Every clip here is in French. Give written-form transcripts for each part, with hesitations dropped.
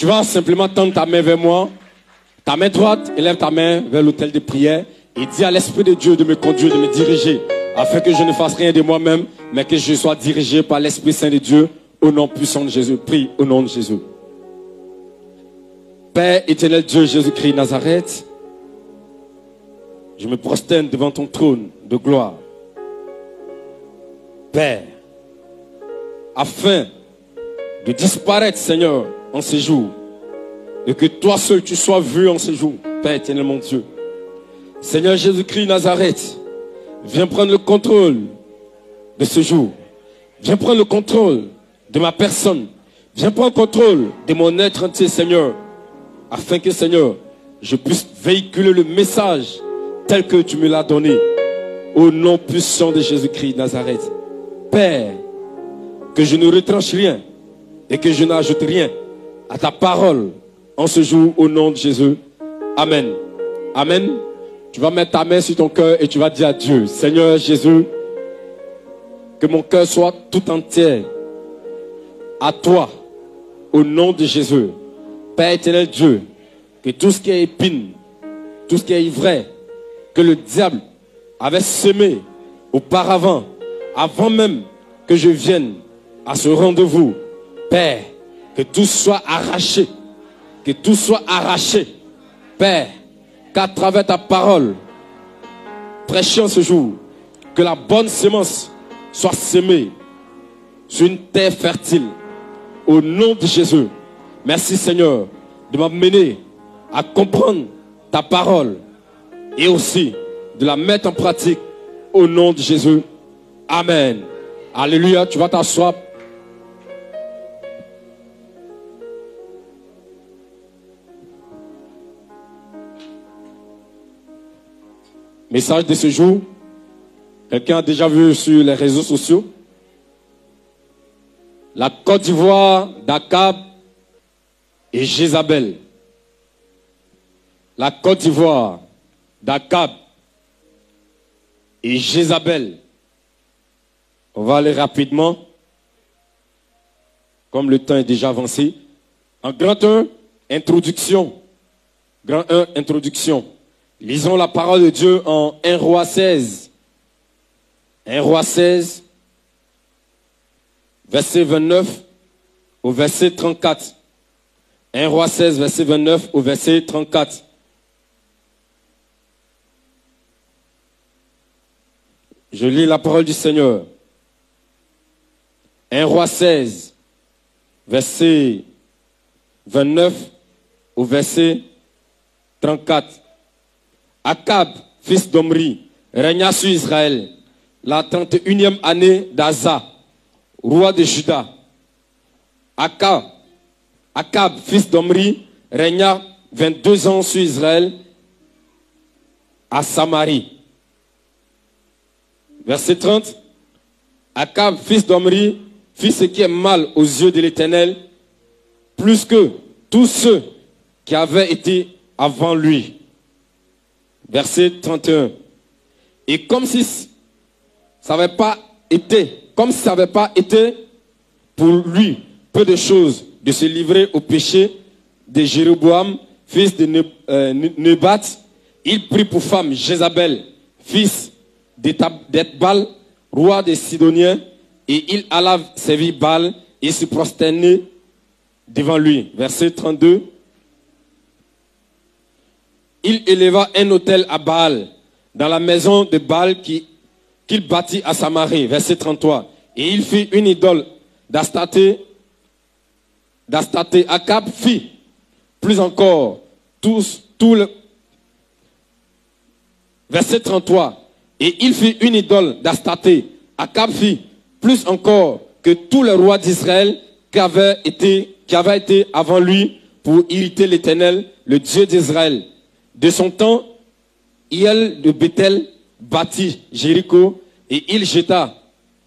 Tu vas simplement tendre ta main vers moi. Ta main droite, élève ta main vers l'autel de prière et dis à l'Esprit de Dieu de me conduire, de me diriger, afin que je ne fasse rien de moi-même, mais que je sois dirigé par l'Esprit Saint de Dieu, au nom puissant de Jésus. Prie au nom de Jésus. Père éternel Dieu Jésus-Christ Nazareth, je me prosterne devant ton trône de gloire. Père, afin de disparaître, Seigneur, en ces jours, et que toi seul tu sois vu en ces jours, Père éternel mon Dieu. Seigneur Jésus-Christ Nazareth, viens prendre le contrôle de ce jour. Viens prendre le contrôle de ma personne. Viens prendre le contrôle de mon être entier, Seigneur, afin que, Seigneur, je puisse véhiculer le message tel que tu me l'as donné, au nom puissant de Jésus-Christ Nazareth. Père, que je ne retranche rien et que je n'ajoute rien à ta parole en ce jour, au nom de Jésus. Amen. Amen. Tu vas mettre ta main sur ton cœur et tu vas dire à Dieu, Seigneur Jésus, que mon cœur soit tout entier à toi, au nom de Jésus. Père éternel Dieu, que tout ce qui est épine, tout ce qui est ivraie, que le diable avait semé auparavant, avant même que je vienne à ce rendez-vous, Père, que tout soit arraché, que tout soit arraché, Père, qu'à travers ta parole, prêchant ce jour, que la bonne semence soit semée sur une terre fertile, au nom de Jésus. Merci Seigneur de m'amener à comprendre ta parole et aussi de la mettre en pratique au nom de Jésus. Amen. Alléluia. Tu vas t'asseoir. Message de ce jour. Quelqu'un a déjà vu sur les réseaux sociaux la Côte d'Ivoire d'Akab et Jézabel. La Côte d'Ivoire d'Akab et Jézabel. On va aller rapidement, comme le temps est déjà avancé. En grand 1, introduction. Grand 1, introduction. Lisons la parole de Dieu en 1 Roi 16. 1 Roi 16, verset 29 au verset 34. 1 Roi 16, verset 29 au verset 34. Je lis la parole du Seigneur. 1 Roi 16, verset 29 au verset 34. Akab, fils d'Omri, régna sur Israël la 31e année d'Asa, roi de Juda. Akab, fils d'Omri, régna 22 ans sur Israël à Samarie. Verset 30. Akab, fils d'Omri, fit ce qui est mal aux yeux de l'Éternel, plus que tous ceux qui avaient été avant lui. Verset 31. Et comme si ça n'avait pas été pour lui peu de choses de se livrer au péché de Jéroboam, fils de Nebat, il prit pour femme Jézabel, fils d'Ethbal, roi des Sidoniens, et il alla servir Baal et se prosterner devant lui. Verset 32. Il éleva un autel à Baal dans la maison de Baal qu'il bâtit à Samarie. Verset 33. Et il fit une idole d'Astarté. Akab fit plus encore Verset 33. Et il fit une idole d'Astarté. Akab fit plus encore que tous les rois d'Israël qui avaient été avant lui pour irriter l'Éternel, le Dieu d'Israël. De son temps, Hiel de Bethel bâtit Jéricho et il jeta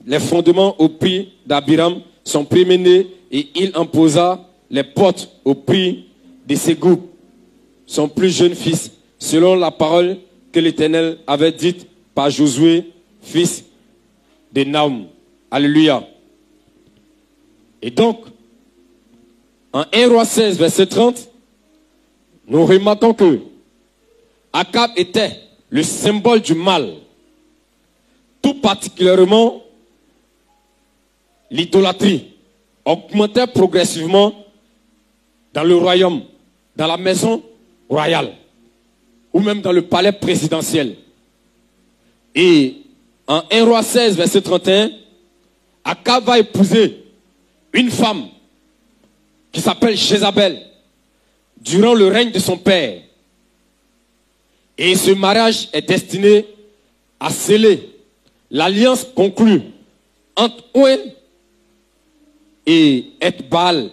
les fondements au prix d'Abiram, son premier-né, et il en posa les portes au prix de Ségoub, son plus jeune fils, selon la parole que l'Éternel avait dite par Josué, fils de Naum. Alléluia. Et donc, En 1 Roi 16, verset 30, nous remarquons que Akab était le symbole du mal. Tout particulièrement, l'idolâtrie augmentait progressivement dans le royaume, dans la maison royale, ou même dans le palais présidentiel. Et en 1 Roi 16, verset 31, Akab va épouser une femme qui s'appelle Jézabel durant le règne de son père. Et ce mariage est destiné à sceller l'alliance conclue entre Owen et Eth-Baal,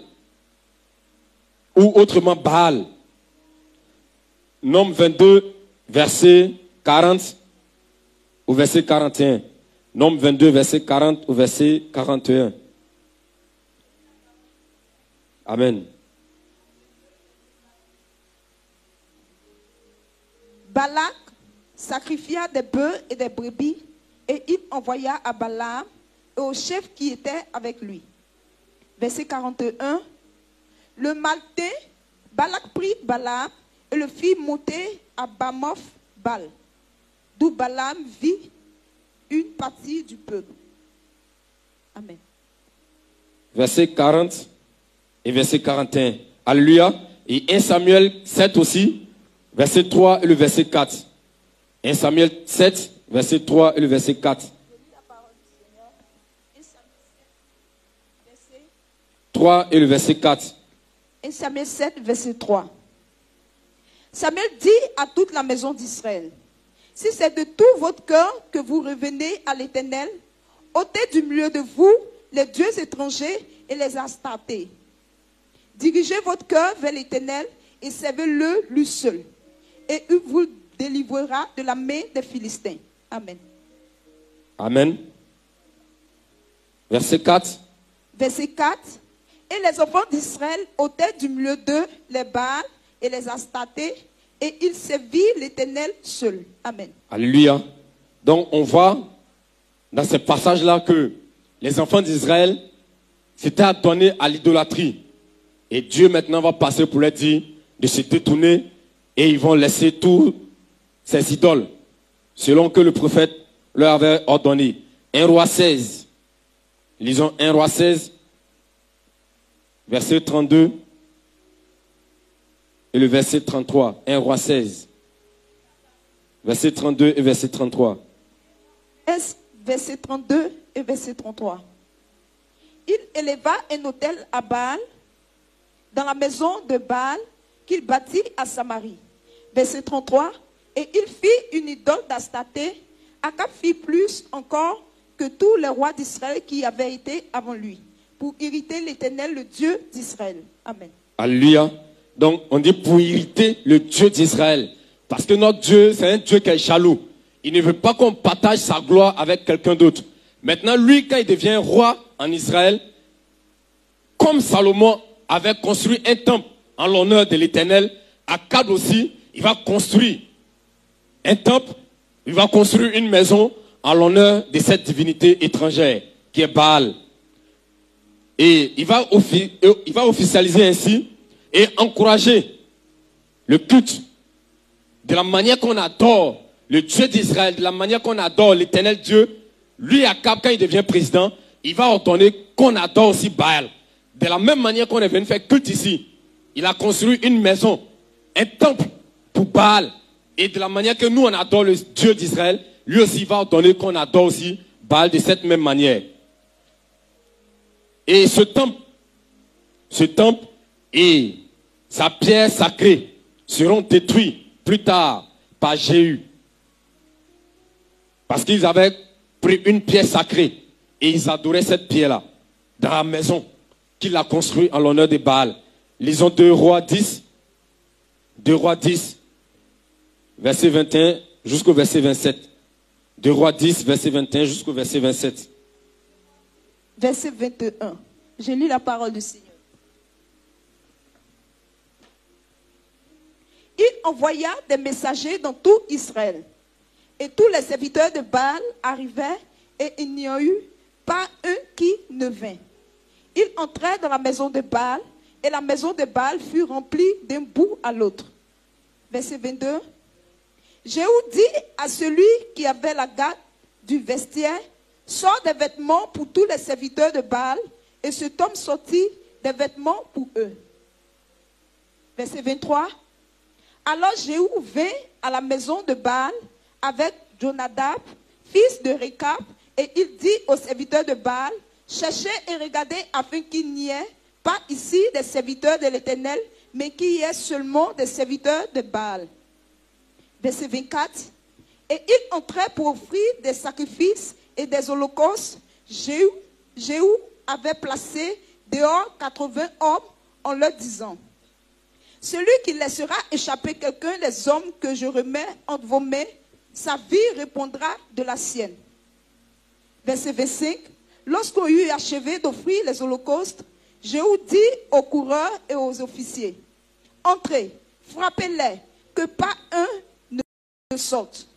ou autrement Baal. Nombre 22, verset 40 au verset 41. Nombre 22, verset 40 au verset 41. Amen. Balak sacrifia des bœufs et des brebis, et il envoya à Balaam et aux chefs qui étaient avec lui. Verset 41. Le matin, Balak prit Balaam et le fit monter à Bamoth-Bal, d'où Balaam vit une partie du peuple. Amen. Verset 40 et verset 41. Alléluia. Et 1 Samuel 7 aussi, verset 3 et le verset 4. 1 Samuel 7, verset 3 et le verset 4. 3 et le verset 4. 1 Samuel 7, verset 3. Samuel dit à toute la maison d'Israël, si c'est de tout votre cœur que vous revenez à l'Éternel, ôtez du milieu de vous les dieux étrangers et les astartés. Dirigez votre cœur vers l'Éternel et servez-le lui seul. Et il vous délivrera de la main des Philistins. Amen. Amen. Verset 4. Verset 4. Et les enfants d'Israël ôtaient du milieu d'eux les Baals et les Astartés, et ils servirent l'Éternel seul. Amen. Alléluia. Donc on voit dans ce passage-là que les enfants d'Israël s'étaient adonnés à l'idolâtrie. Et Dieu maintenant va passer pour leur dire de se détourner et ils vont laisser tous ces idoles, selon que le prophète leur avait ordonné. 1 Roi 16. Lisons 1 Roi 16, verset 32 et le verset 33. 1 Roi 16, verset 32 et verset 33. Verset 32 et verset 33. Il éleva un autel à Baal dans la maison de Baal qu'il bâtit à Samarie. Verset 33. Et il fit une idole d'Astarté. Akab fit plus encore que tous les rois d'Israël qui avaient été avant lui, pour irriter l'Éternel, le Dieu d'Israël. Amen. Alléluia. Donc on dit pour irriter le Dieu d'Israël. Parce que notre Dieu, c'est un Dieu qui est jaloux. Il ne veut pas qu'on partage sa gloire avec quelqu'un d'autre. Maintenant, lui, quand il devient roi en Israël, comme Salomon avait construit un temple en l'honneur de l'Éternel, Akab aussi, il va construire un temple, il va construire une maison en l'honneur de cette divinité étrangère qui est Baal. Et il va officialiser ainsi et encourager le culte de la manière qu'on adore le Dieu d'Israël, de la manière qu'on adore l'Éternel Dieu. Lui, Akab, quand il devient président, il va ordonner qu'on adore aussi Baal. De la même manière qu'on est venu faire culte ici, il a construit une maison, un temple pour Baal. Et de la manière que nous, on adore le Dieu d'Israël, lui aussi va ordonner qu'on adore aussi Baal de cette même manière. Et ce temple et sa pierre sacrée seront détruits plus tard par Jéhu. Parce qu'ils avaient pris une pierre sacrée et ils adoraient cette pierre-là dans la maison qu'il a construite en l'honneur de Baal. Lisons 2 Rois 10, verset 21 jusqu'au verset 27. 2 Rois 10, verset 21 jusqu'au verset 27. Verset 21. J'ai lu la parole du Seigneur. Il envoya des messagers dans tout Israël. Et tous les serviteurs de Baal arrivaient et il n'y en eut pas un qui ne vint. Ils entrèrent dans la maison de Baal et la maison de Baal fut remplie d'un bout à l'autre. Verset 22. Jéhu dit à celui qui avait la garde du vestiaire, sors des vêtements pour tous les serviteurs de Baal, et cet homme sortit des vêtements pour eux. Verset 23. Alors Jéhu vint à la maison de Baal avec Jonadab, fils de Récab, et il dit aux serviteurs de Baal, cherchez et regardez afin qu'il n'y ait pas ici des serviteurs de l'Éternel, mais qu'il y ait seulement des serviteurs de Baal. Verset 24. Et il entrait pour offrir des sacrifices et des holocaustes. Jéhu avait placé dehors 80 hommes en leur disant, celui qui laissera échapper quelqu'un des hommes que je remets entre vos mains, sa vie répondra de la sienne. Verset 25. Lorsqu'on eut achevé d'offrir les holocaustes, Jéhu dit aux coureurs et aux officiers, entrez, frappez-les, que pas un ne sorte.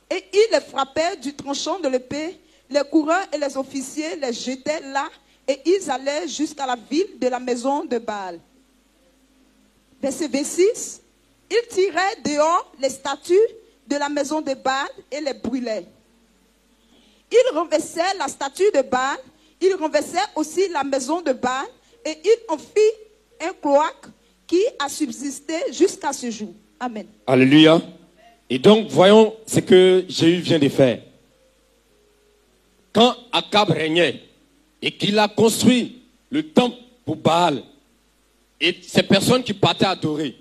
Et ils les frappèrent du tranchant de l'épée, les coureurs et les officiers les jetaient là, et ils allaient jusqu'à la ville de la maison de Baal. Verset 26. Ils tiraient dehors les statues de la maison de Baal et les brûlaient. Ils renversaient la statue de Baal, ils renversaient aussi la maison de Baal, et ils en firent un cloaque qui a subsisté jusqu'à ce jour. Amen. Alléluia. Et donc, voyons ce que Jéhu vient de faire. Quand Akab régnait et qu'il a construit le temple pour Baal, et ces personnes qui partaient adorer,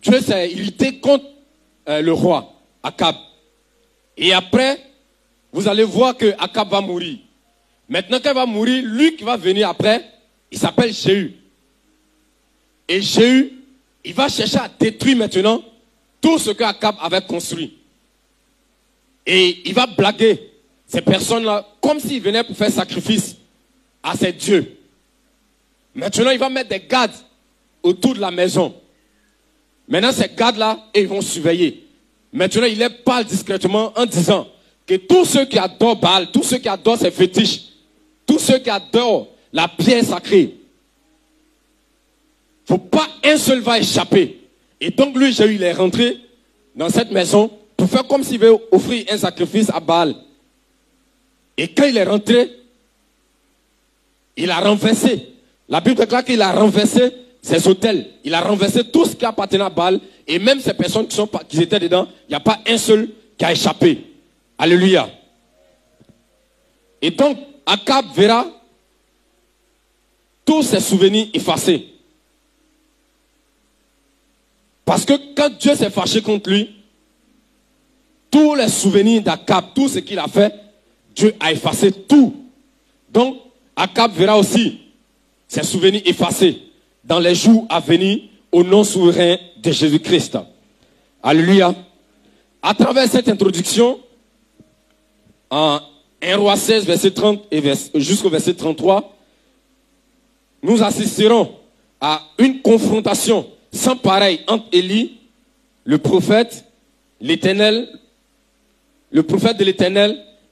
Dieu s'est irrité contre le roi Akab. Et après, vous allez voir que Akab va mourir. Maintenant qu'il va mourir, lui qui va venir après, il s'appelle Jéhu. Et Jéhu, il va chercher à détruire maintenant tout ce que Akab avait construit. Et il va blaguer ces personnes-là comme s'ils venaient pour faire sacrifice à ces dieux. Maintenant, il va mettre des gardes autour de la maison. Maintenant, ces gardes-là, ils vont surveiller. Maintenant, il les parle discrètement en disant que tous ceux qui adorent Baal, tous ceux qui adorent ces fétiches, tous ceux qui adorent la pierre sacrée, il ne faut pas un seul va échapper. Et donc, lui, Jéhu, il est rentré dans cette maison pour faire comme s'il veut offrir un sacrifice à Baal. Et quand il est rentré, il a renversé. La Bible déclare qu'il a renversé ses autels. Il a renversé tout ce qui appartenait à Baal. Et même ces personnes qui étaient dedans, il n'y a pas un seul qui a échappé. Alléluia. Et donc, Akab verra tous ses souvenirs effacés. Parce que quand Dieu s'est fâché contre lui, tous les souvenirs d'Akab, tout ce qu'il a fait, Dieu a effacé tout. Donc, Akab verra aussi ses souvenirs effacés dans les jours à venir au nom souverain de Jésus-Christ. Alléluia. À travers cette introduction, en 1 Roi 16, verset 30 et jusqu'au verset 33, nous assisterons à une confrontation sans pareil entre Élie, le prophète de l'Éternel,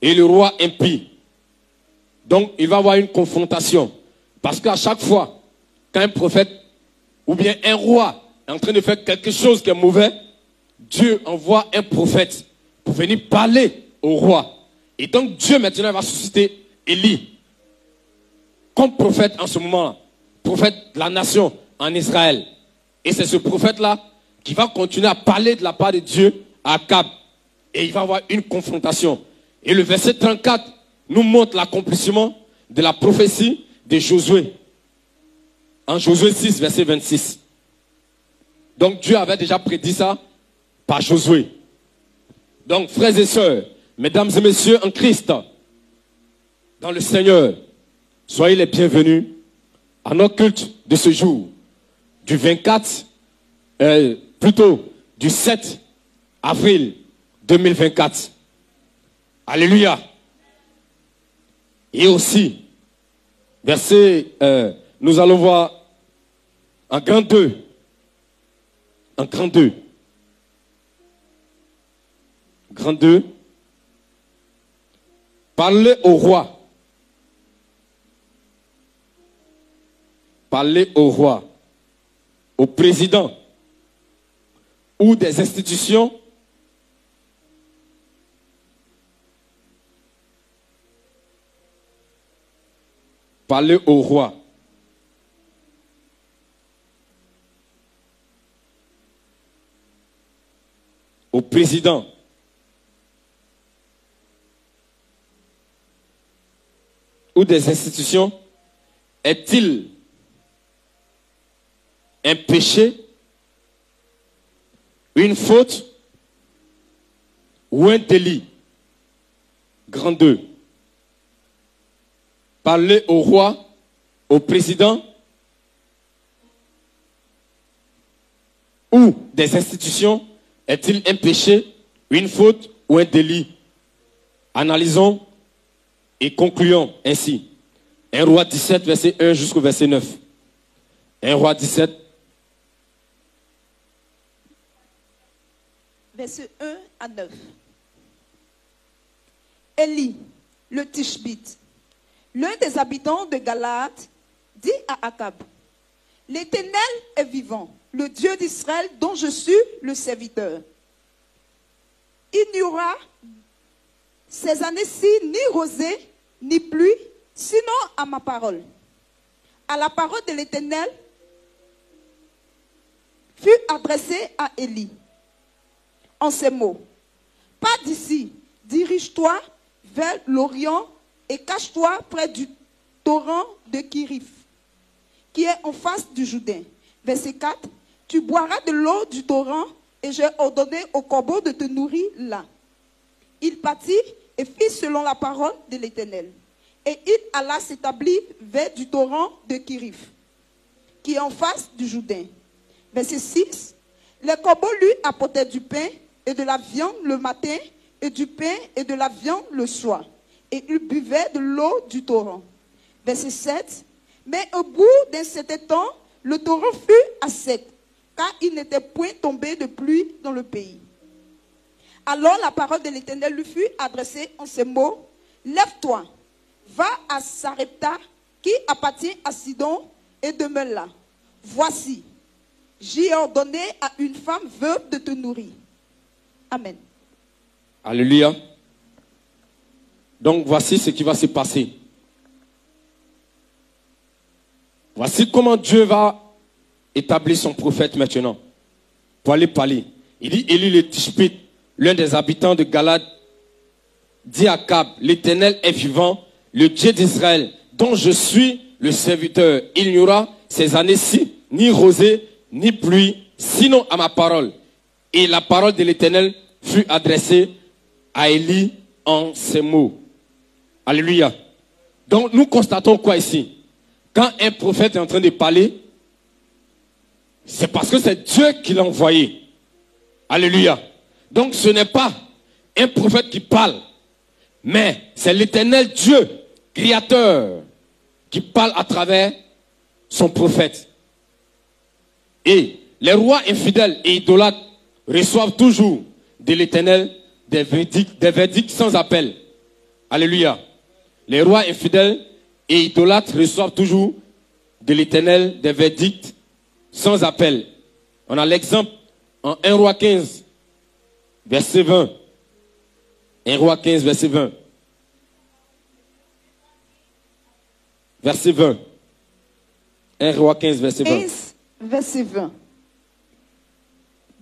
et le roi impie. Donc, il va y avoir une confrontation. Parce qu'à chaque fois qu'un prophète ou bien un roi est en train de faire quelque chose qui est mauvais, Dieu envoie un prophète pour venir parler au roi. Et donc, Dieu maintenant va susciter Élie comme prophète en ce moment, prophète de la nation en Israël. Et c'est ce prophète-là qui va continuer à parler de la part de Dieu à Akab. Et il va y avoir une confrontation. Et le verset 34 nous montre l'accomplissement de la prophétie de Josué. En Josué 6, verset 26. Donc Dieu avait déjà prédit ça par Josué. Donc frères et sœurs, mesdames et messieurs en Christ, dans le Seigneur, soyez les bienvenus à notre culte de ce jour. Du 7 avril 2024. Alléluia. Et aussi, nous allons voir en grand 2. En grand 2. Grand 2. Parlez au roi. parler au roi, au président ou des institutions parler au roi, au président ou des institutions est-il un péché, une faute ou un délit? Grand 2. Parler au roi, au président ou des institutions est-il un péché, une faute ou un délit? Analysons et concluons ainsi. 1 Roi 17, verset 1 jusqu'au verset 9. 1 Roi 17. Verset 1 à 9. Élie, le Tishbite, l'un des habitants de Galaad, dit à Akab, l'Éternel est vivant, le Dieu d'Israël dont je suis le serviteur. Il n'y aura ces années-ci ni rosée, ni pluie, sinon à ma parole. À la parole de l'Éternel fut adressée à Élie en ces mots. Pas d'ici, dirige-toi vers l'Orient et cache-toi près du torrent de Kirif, qui est en face du Jourdain. Verset 4. Tu boiras de l'eau du torrent et j'ai ordonné au corbeau de te nourrir là. Il partit et fit selon la parole de l'Éternel. Et il alla s'établir vers du torrent de Kirif, qui est en face du Jourdain. Verset 6. Les corbeaux lui apportaient du pain et de la viande le matin, et du pain et de la viande le soir. Et il buvait de l'eau du torrent. Verset 7. Mais au bout d'un certain temps, le torrent fut à sec, car il n'était point tombé de pluie dans le pays. Alors la parole de l'Éternel lui fut adressée en ces mots. Lève-toi, va à Sarepta, qui appartient à Sidon, et demeure là. Voici, j'y ai ordonné à une femme veuve de te nourrir. Amen. Alléluia. Donc voici ce qui va se passer. Voici comment Dieu va établir son prophète maintenant. Pour aller parler. Il dit, Élie le Tishbite, l'un des habitants de Galaad, dit à Akab, l'Éternel est vivant, le Dieu d'Israël, dont je suis le serviteur. Il n'y aura ces années-ci ni rosée, ni pluie, sinon à ma parole. Et la parole de l'Éternel fut adressée à Élie en ces mots. Alléluia. Donc nous constatons quoi ici? Quand un prophète est en train de parler, c'est parce que c'est Dieu qui l'a envoyé. Alléluia. Donc ce n'est pas un prophète qui parle, mais c'est l'Éternel Dieu, créateur, qui parle à travers son prophète. Et les rois infidèles et idolâtres reçoivent toujours de l'Éternel des verdicts sans appel. Alléluia. Les rois infidèles et idolâtres reçoivent toujours de l'Éternel des verdicts sans appel. On a l'exemple en 1 Roi 15, verset 20. 1 Roi 15, verset 20. Verset 20. 1 Roi 15, verset 20. 15, verset 20.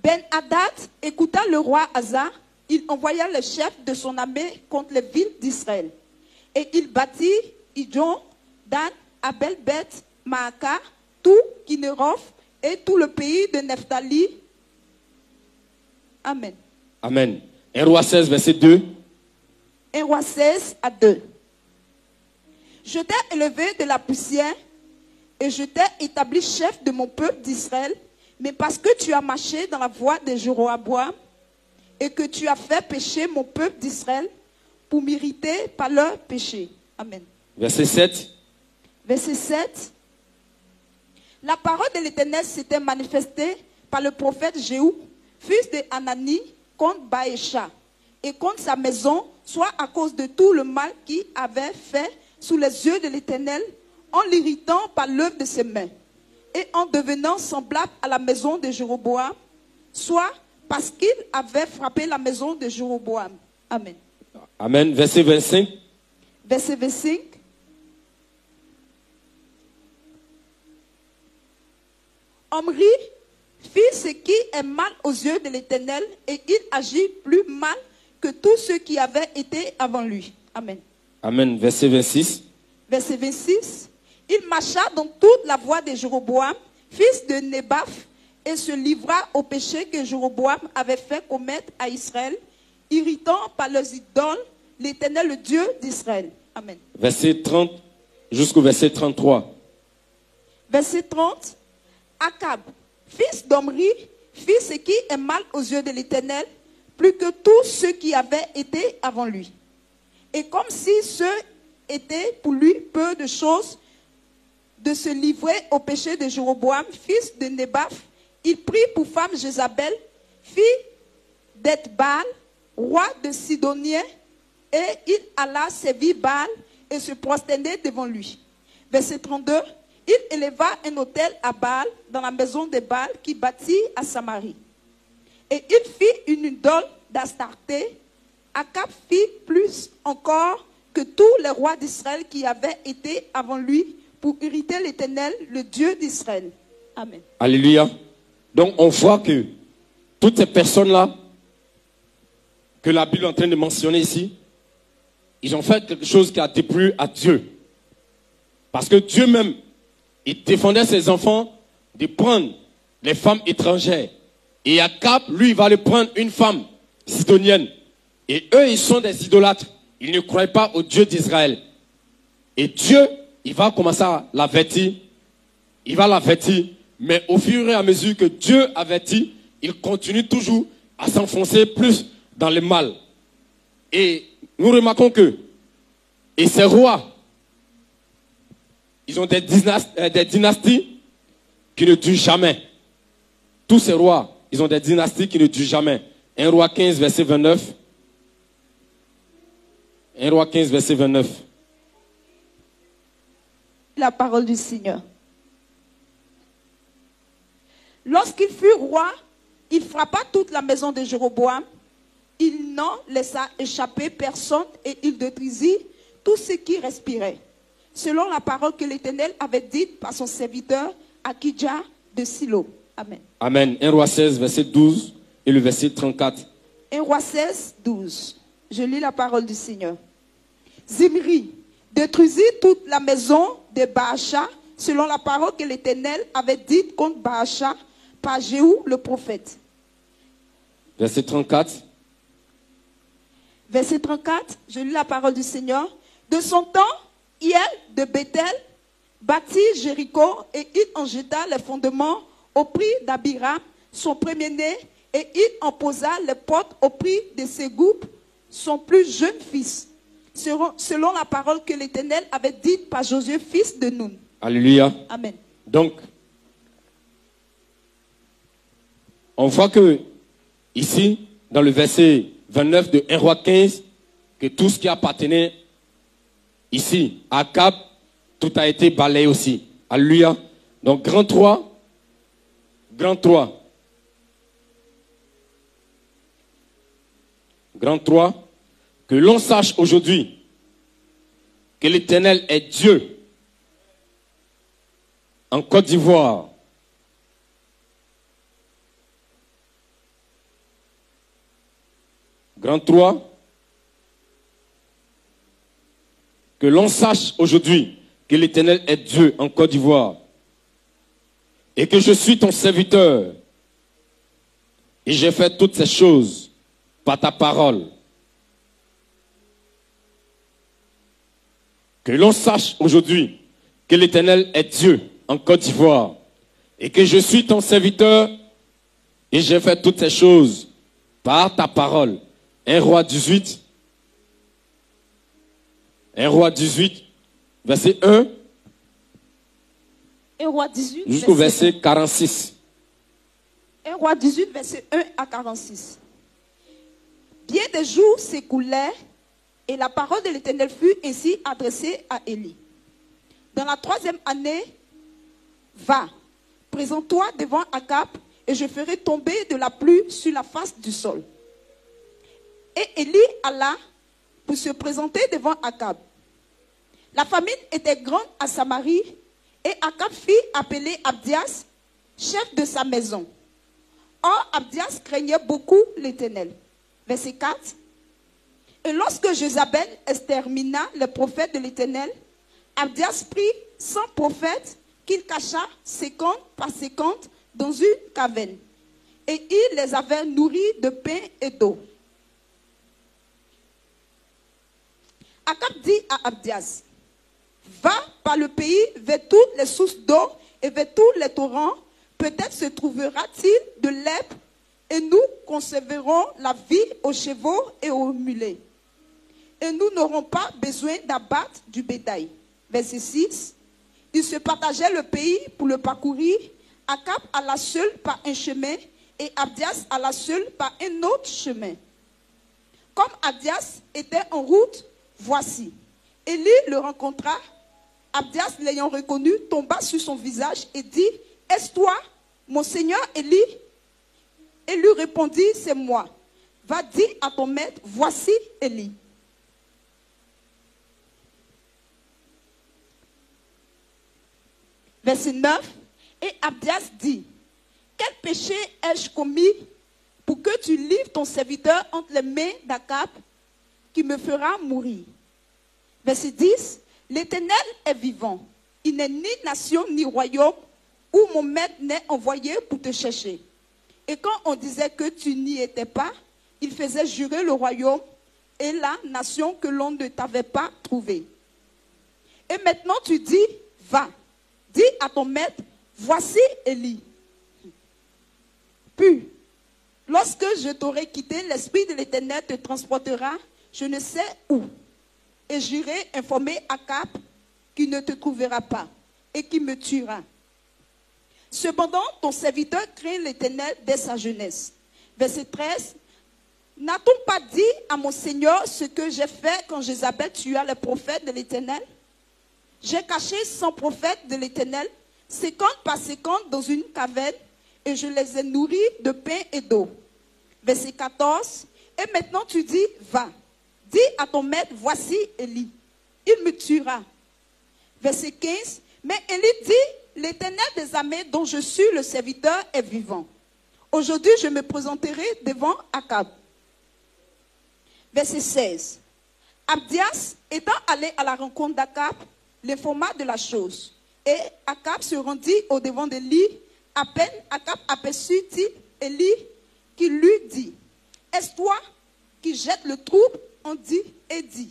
Ben-Hadad écouta le roi Asa. Il envoya le chef de son armée contre les villes d'Israël. Et il bâtit Ijon, Dan, Abel-Beth, Maaka, tout Kinéroph et tout le pays de Nephtali. Amen. Amen. 1 Roi 16, verset 2. 1 Roi 16 à 2. Je t'ai élevé de la poussière et je t'ai établi chef de mon peuple d'Israël, mais parce que tu as marché dans la voie de Jéroboam et que tu as fait pécher mon peuple d'Israël pour m'irriter par leur péché. Amen. Verset 7. Verset 7. La parole de l'Éternel s'était manifestée par le prophète Jéhu, fils de Hanani, contre Baécha, et contre sa maison, soit à cause de tout le mal qu'il avait fait sous les yeux de l'Éternel, en l'irritant par l'œuvre de ses mains. et en devenant semblable à la maison de Jéroboam, soit parce qu'il avait frappé la maison de Jéroboam. Amen. Amen. Verset 25. Verset 25. Omri fit ce qui est mal aux yeux de l'Éternel et il agit plus mal que tous ceux qui avaient été avant lui. Amen. Amen. Verset 26. Verset 26. Il marcha dans toute la voie de Jéroboam, fils de Nébat, et se livra au péché que Jéroboam avait fait commettre à Israël, irritant par leurs idoles l'Éternel, le Dieu d'Israël. Amen. Verset 30 jusqu'au verset 33. Verset 30. Akab, fils d'Omri, fit ce qui est mal aux yeux de l'Éternel, plus que tous ceux qui avaient été avant lui. Et comme si ce était pour lui peu de choses de se livrer au péché de Jéroboam, fils de Nébat, il prit pour femme Jézabel, fille d'Ethbaal, roi de Sidonien, et il alla servir Baal et se prosternait devant lui. Verset 32. Il éleva un autel à Baal dans la maison de Baal qui bâtit à Samarie. Et il fit une idole d'Astarté. Akab fit plus encore que tous les rois d'Israël qui avaient été avant lui pour irriter l'Éternel, le Dieu d'Israël. Amen. Alléluia. Donc on voit que toutes ces personnes-là que la Bible est en train de mentionner ici, ils ont fait quelque chose qui a déplu à Dieu. Parce que Dieu même, il défendait ses enfants de prendre les femmes étrangères. Et Akab, lui, il va aller prendre une femme sidonienne. Et eux, ils sont des idolâtres. Ils ne croient pas au Dieu d'Israël. Et Dieu, il va commencer à l'avertir. Il va l'avertir. Mais au fur et à mesure que Dieu avertit, il continue toujours à s'enfoncer plus dans le mal. Et nous remarquons que, et ces rois, ils ont des dynasties qui ne durent jamais. Tous ces rois, ils ont des dynasties qui ne durent jamais. 1 roi 15, verset 29. 1 roi 15, verset 29. La parole du Seigneur. Lorsqu'il fut roi, il frappa toute la maison de Jéroboam. Il n'en laissa échapper personne et il détruisit tout ce qui respirait, selon la parole que l'Éternel avait dite par son serviteur Akidja de Silo. Amen. Amen. 1 roi 16, verset 12 et le verset 34. 1 roi 16, 12. Je lis la parole du Seigneur. Zimri détruisit toute la maison de Baasha, selon la parole que l'Éternel avait dite contre Baasha par Jéhu le prophète. Verset 34. Verset 34, je lis la parole du Seigneur. De son temps, Hiel de Bethel bâtit Jéricho et il en jeta les fondements au prix d'Abiram, son premier-né, et il en posa les portes au prix de Ségoub, son plus jeune fils, selon la parole que l'Éternel avait dite par Josué, fils de Nun. Alléluia. Amen. Donc, on voit que ici, dans le verset 29 de 1 roi 15, que tout ce qui appartenait ici à Akab, tout a été balayé aussi. Alléluia. Donc, grand 3, que l'on sache aujourd'hui que l'Éternel est Dieu en Côte d'Ivoire. Grand 3, que l'on sache aujourd'hui que l'Éternel est Dieu en Côte d'Ivoire et que je suis ton serviteur et j'ai fait toutes ces choses par ta parole. Que l'on sache aujourd'hui que l'Éternel est Dieu en Côte d'Ivoire et que je suis ton serviteur et j'ai fait toutes ces choses par ta parole. 1 roi 18, verset 1 1 roi 18, jusqu'au verset 46. 1 roi 18, verset 1 à 46. Bien des jours s'écoulèrent et la parole de l'Éternel fut ainsi adressée à Élie. Dans la 3e année, va, présente-toi devant Akab, et je ferai tomber de la pluie sur la face du sol. Et Élie alla pour se présenter devant Akab. La famine était grande à Samarie, et Akab fit appeler Abdias, chef de sa maison. Or, Abdias craignait beaucoup l'Éternel. Verset 4. Et lorsque Jézabel extermina les prophètes de l'Éternel, Abdias prit 100 prophètes qu'il cacha 50 par 50 dans une caverne. Et il les avait nourris de pain et d'eau. Akab dit à Abdias, va par le pays vers toutes les sources d'eau et vers tous les torrents. Peut-être se trouvera-t-il de l'herbe et nous conserverons la vie aux chevaux et aux mulets. Et nous n'aurons pas besoin d'abattre du bétail. Verset 6. Ils se partageaient le pays pour le parcourir. Akab alla seul par un chemin et Abdias alla seul par un autre chemin. Comme Abdias était en route, voici. Élie le rencontra. Abdias, l'ayant reconnu, tomba sur son visage et dit, est-ce toi, mon seigneur Élie? Et lui répondit, c'est moi. Va dire à ton maître, voici Élie. Verset 9. Et Abdias dit, quel péché ai-je commis pour que tu livres ton serviteur entre les mains d'Akab qui me fera mourir? Verset 10. L'Éternel est vivant. Il n'est ni nation ni royaume où mon maître n'est envoyé pour te chercher. Et quand on disait que tu n'y étais pas, il faisait jurer le royaume et la nation que l'on ne t'avait pas trouvé. Et maintenant tu dis, va, dis à ton maître, voici Élie. Puis, lorsque je t'aurai quitté, l'Esprit de l'Éternel te transportera, je ne sais où. Et j'irai informer Akab qui ne te trouvera pas et qui me tuera. Cependant, ton serviteur craint l'Éternel dès sa jeunesse. Verset 13. N'a-t-on pas dit à mon Seigneur ce que j'ai fait quand Jézabel tua les prophètes de l'Éternel? J'ai caché 100 prophètes de l'Éternel, 50 par 50 dans une caverne, et je les ai nourris de pain et d'eau. Verset 14. Et maintenant tu dis, va, dis à ton maître, voici Élie. Il me tuera. Verset 15. Mais Élie dit, l'Éternel des armées dont je suis le serviteur est vivant. Aujourd'hui, je me présenterai devant Akab. Verset 16. Abdias, étant allé à la rencontre d'Akab, l'informa de la chose. Et Akab se rendit au-devant d'Élie. À peine Akab aperçut-il Élie qui lui dit, est-ce toi qui jettes le trouble? On dit et dit.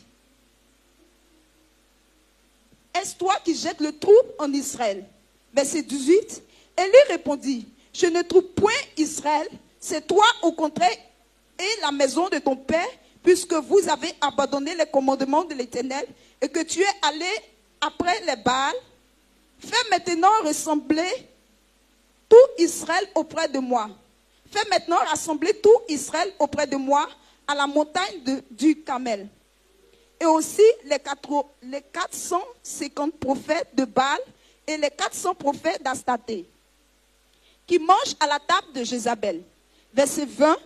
Est-ce toi qui jettes le trouble en Israël? Verset 18. Élie répondit, je ne trouve point Israël, c'est toi au contraire et la maison de ton père, puisque vous avez abandonné les commandements de l'Éternel et que tu es allé après les Baals. Fais maintenant rassembler tout Israël auprès de moi. Fais maintenant rassembler tout Israël auprès de moi à la montagne du Carmel. Et aussi les 450 prophètes de Baal et les 400 prophètes d'Astaté qui mangent à la table de Jézabel. Verset 20.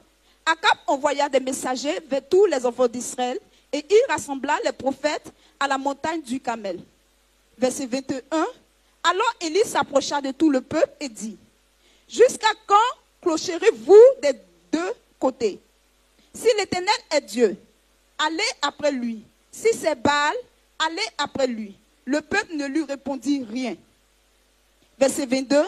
Akab envoya des messagers vers tous les enfants d'Israël et il rassembla les prophètes à la montagne du Carmel. Verset 21. Alors Élie s'approcha de tout le peuple et dit, jusqu'à quand clocherez-vous des deux côtés? Si l'Éternel est Dieu, allez après lui. Si c'est Baal, allez après lui. Le peuple ne lui répondit rien. Verset 22.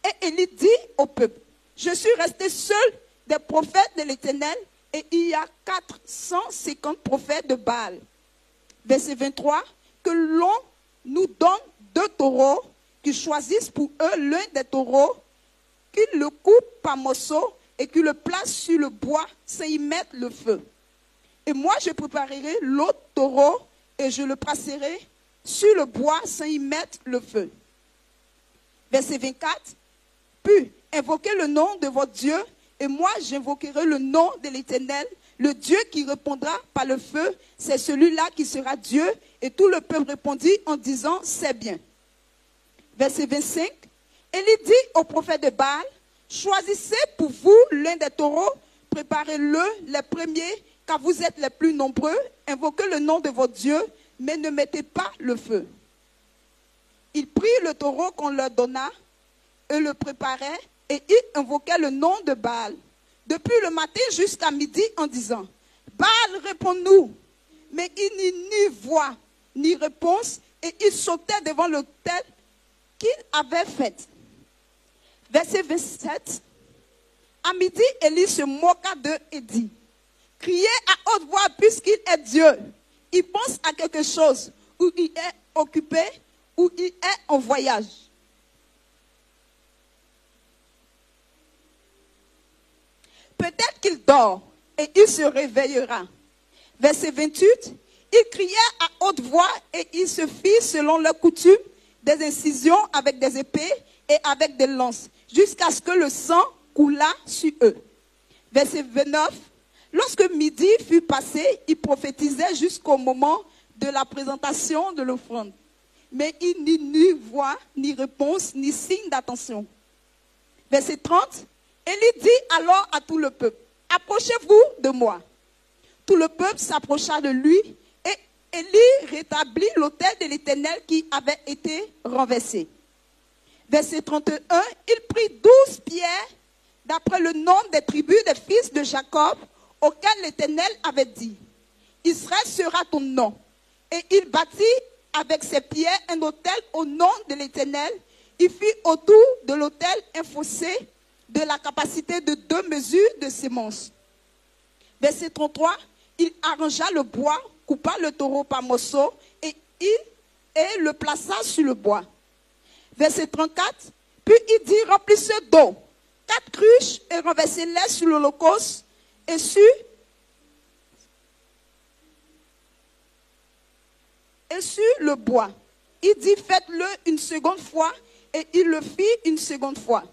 Et Élie dit au peuple, je suis resté seul des prophètes de l'Éternel et il y a 450 prophètes de Baal. Verset 23. Que l'on nous donne 2 taureaux, qu'ils choisissent pour eux l'un des taureaux, qu'ils le coupent par morceaux et qu'ils le placent sur le bois sans y mettre le feu. Et moi je préparerai l'autre taureau et je le placerai sur le bois sans y mettre le feu. Verset 24. Puis invoquez le nom de votre Dieu et moi j'invoquerai le nom de l'Éternel. Le Dieu qui répondra par le feu, c'est celui-là qui sera Dieu. Et tout le peuple répondit en disant, c'est bien. Verset 25. Élie dit au prophète de Baal, choisissez pour vous l'un des taureaux, préparez-le les premiers, car vous êtes les plus nombreux, invoquez le nom de votre Dieu, mais ne mettez pas le feu. Ils prirent le taureau qu'on leur donna, eux le préparaient, et ils invoquaient le nom de Baal, depuis le matin jusqu'à midi, en disant, Baal, réponds-nous. Mais il n'y eut ni voix, ni réponse, et ils sautaient devant l'autel qu'il avait fait. Verset 27. À midi, Élie se moqua d'eux et dit, criez à haute voix puisqu'il est Dieu. Il pense à quelque chose, ou il est occupé, ou il est en voyage. Peut-être qu'il dort et il se réveillera. Verset 28. Ils criaient à haute voix et ils se firent selon leur coutume des incisions avec des épées et avec des lances, jusqu'à ce que le sang coulât sur eux. Verset 29. Lorsque midi fut passé, ils prophétisaient jusqu'au moment de la présentation de l'offrande. Mais il n'y eut ni voix, ni réponse, ni signe d'attention. Verset 30. Élie dit alors à tout le peuple, approchez-vous de moi. Tout le peuple s'approcha de lui et Élie rétablit l'autel de l'Éternel qui avait été renversé. Verset 31, il prit 12 pierres d'après le nombre des tribus des fils de Jacob auxquels l'Éternel avait dit, Israël sera ton nom. Et il bâtit avec ses pierres un autel au nom de l'Éternel. Il fit autour de l'autel un fossé de la capacité de 2 mesures de sémence. Verset 33, il arrangea le bois, coupa le taureau par morceaux et le plaça sur le bois. Verset 34, puis il dit, remplissez d'eau 4 cruches et renversez-les sur l'holocauste et sur le bois. Il dit, faites-le une seconde fois et il le fit une seconde fois.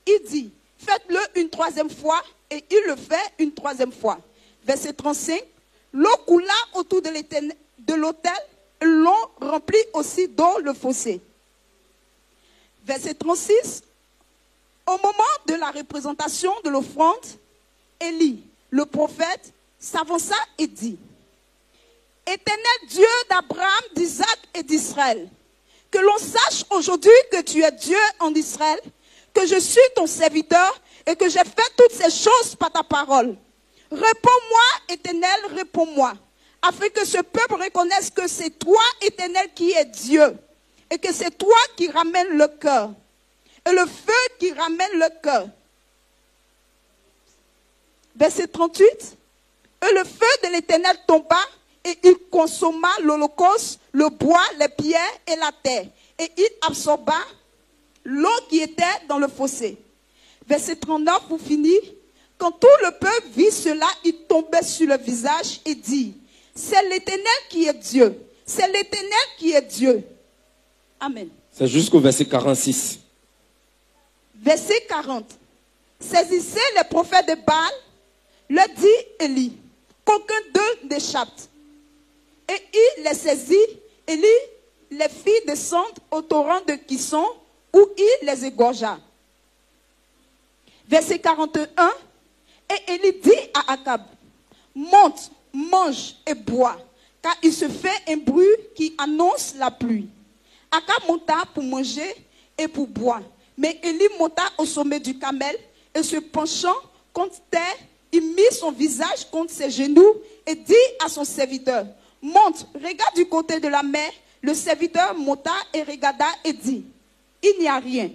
Il dit, faites-le une 3e fois et il le fait une 3e fois. Verset 35, l'eau coula autour de l'autel, l'on remplit aussi d'eau le fossé. Verset 36, au moment de la représentation de l'offrande, Élie, le prophète, s'avança et dit, Éternel Dieu d'Abraham, d'Isaac et d'Israël, que l'on sache aujourd'hui que tu es Dieu en Israël, que je suis ton serviteur et que j'ai fait toutes ces choses par ta parole. Réponds-moi, Éternel, réponds-moi, afin que ce peuple reconnaisse que c'est toi, Éternel, qui es Dieu, et que c'est toi qui ramènes le cœur, et le feu qui ramène le cœur. Verset 38, et le feu de l'Éternel tomba, et il consomma l'holocauste, le bois, les pierres et la terre, et il absorba l'eau qui était dans le fossé. Verset 39 pour finir. Quand tout le peuple vit cela, il tombait sur le visage et dit, c'est l'Éternel qui est Dieu. C'est l'Éternel qui est Dieu. Amen. C'est jusqu'au verset 46. Verset 40. Saisissez les prophètes de Baal, leur dit Élie, qu'aucun d'eux n'échappe. Et il les saisit, Élie les fit descendre au torrent de Kison, où il les égorgea. Verset 41. Et Élie dit à Akab, monte, mange et bois, car il se fait un bruit qui annonce la pluie. Akab monta pour manger et pour boire. Mais Élie monta au sommet du Carmel et se penchant contre terre, il mit son visage contre ses genoux et dit à son serviteur, monte, regarde du côté de la mer. Le serviteur monta et regarda et dit, il n'y a rien.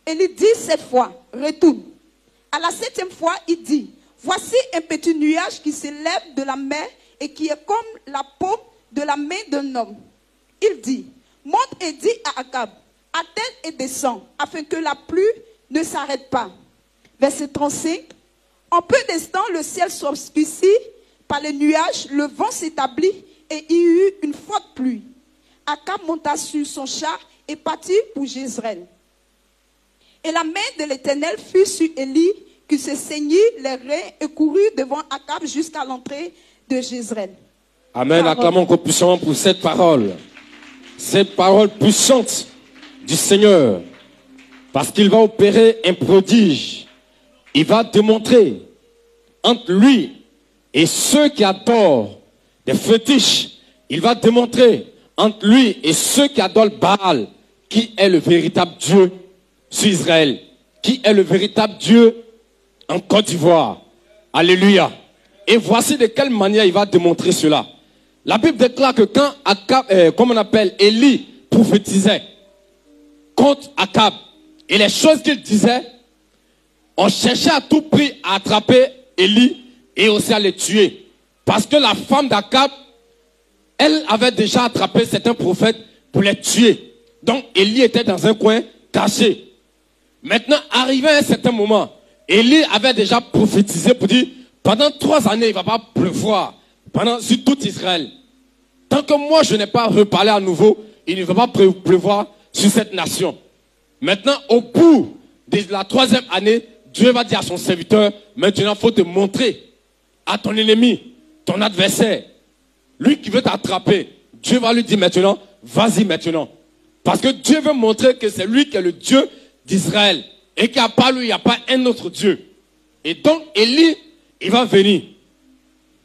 Élie dit 7 fois, retourne. À la 7e fois, il dit, voici un petit nuage qui s'élève de la mer et qui est comme la paume de la main d'un homme. Il dit, monte et dis à Akab, attelle et descends, afin que la pluie ne s'arrête pas. Verset 35. En peu d'instants, le ciel s'obscurcit par les nuages, le vent s'établit et il y eut une forte pluie. Akab monta sur son char et partit pour Jezreel. Et la main de l'Éternel fut sur Élie, qui se saignit les reins et courut devant Akab jusqu'à l'entrée de Jezreel. Amen. Acclamons encore puissamment pour cette parole. Cette parole puissante du Seigneur. Parce qu'il va opérer un prodige. Il va démontrer entre lui et ceux qui adorent des fétiches. Il va démontrer entre lui et ceux qui adorent Baal qui est le véritable Dieu sur Israël. Qui est le véritable Dieu en Côte d'Ivoire. Alléluia. Et voici de quelle manière il va démontrer cela. La Bible déclare que quand Akab, comme on appelle, Élie prophétisait contre Akab, et les choses qu'il disait, on cherchait à tout prix à attraper Élie et aussi à le tuer. Parce que la femme d'Akab, elle avait déjà attrapé certains prophètes pour les tuer. Donc Élie était dans un coin caché. Maintenant, arrivé à un certain moment, Élie avait déjà prophétisé pour dire, pendant 3 années, il ne va pas pleuvoir sur tout Israël. Tant que moi, je n'ai pas reparlé à nouveau, il ne va pas pleuvoir sur cette nation. Maintenant, au bout de la 3e année, Dieu va dire à son serviteur, maintenant, il faut te montrer à ton ennemi, ton adversaire, lui qui veut t'attraper. Dieu va lui dire maintenant, vas-y maintenant. Parce que Dieu veut montrer que c'est lui qui est le Dieu d'Israël. Et qu'il n'y a pas lui, il n'y a pas un autre Dieu. Et donc, Élie, il va venir.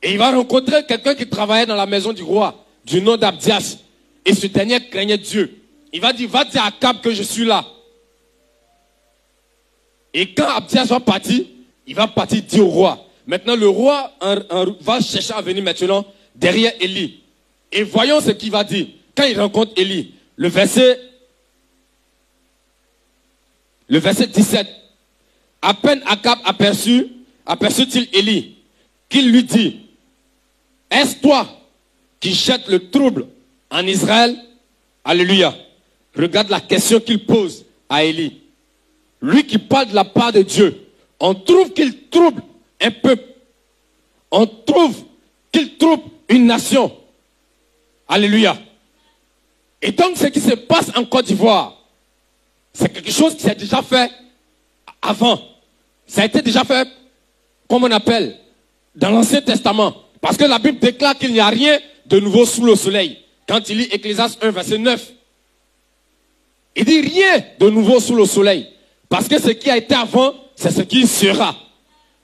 Et il va rencontrer quelqu'un qui travaillait dans la maison du roi, du nom d'Abdias. Et ce dernier craignait Dieu. Il va dire, va dire à Akab que je suis là. Et quand Abdias va partir, il va partir dire au roi. Maintenant, le roi va chercher à venir maintenant derrière Élie. Et voyons ce qu'il va dire. Quand il rencontre Élie, le verset 17. À peine Akab aperçut-il Élie, qu'il lui dit, est-ce toi qui jettes le trouble en Israël? Alléluia. Regarde la question qu'il pose à Élie. Lui qui parle de la part de Dieu, on trouve qu'il trouble un peuple. On trouve qu'il trouble une nation. Alléluia. Et donc ce qui se passe en Côte d'Ivoire, c'est quelque chose qui s'est déjà fait avant. Ça a été déjà fait, comme on appelle, dans l'Ancien Testament. Parce que la Bible déclare qu'il n'y a rien de nouveau sous le soleil. Quand il lit Ecclésiaste 1, verset 9. Il dit rien de nouveau sous le soleil. Parce que ce qui a été avant, c'est ce qui sera.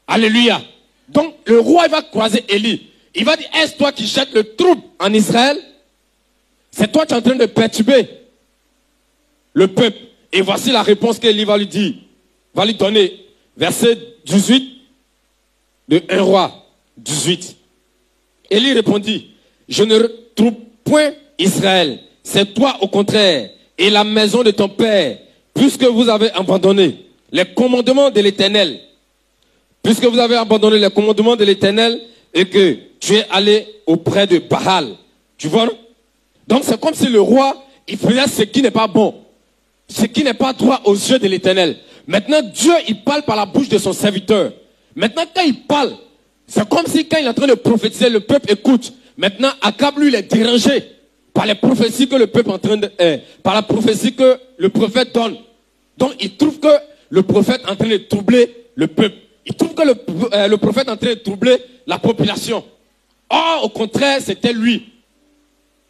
Alléluia. Donc le roi il va croiser Élie. Il va dire, est-ce toi qui jettes le trouble en Israël? C'est toi qui es en train de perturber le peuple. Et voici la réponse qu'Élie va lui dire, va lui donner. Verset 18 de 1 roi 18. Élie répondit, je ne trouble point Israël, c'est toi au contraire, et la maison de ton père, puisque vous avez abandonné les commandements de l'Éternel. Puisque vous avez abandonné les commandements de l'Éternel et que tu es allé auprès de Baal. Tu vois, non? Donc c'est comme si le roi, il faisait ce qui n'est pas bon. Ce qui n'est pas droit aux yeux de l'Éternel. Maintenant, Dieu, il parle par la bouche de son serviteur. Maintenant, quand il parle, c'est comme si quand il est en train de prophétiser, le peuple écoute. Maintenant, Akab, lui, il est dérangé par les prophéties que le peuple est en train de... par la prophétie que le prophète donne. Donc, il trouve que le prophète est en train de troubler le peuple. Il trouve que le prophète est en train de troubler la population. Or, au contraire, c'était lui.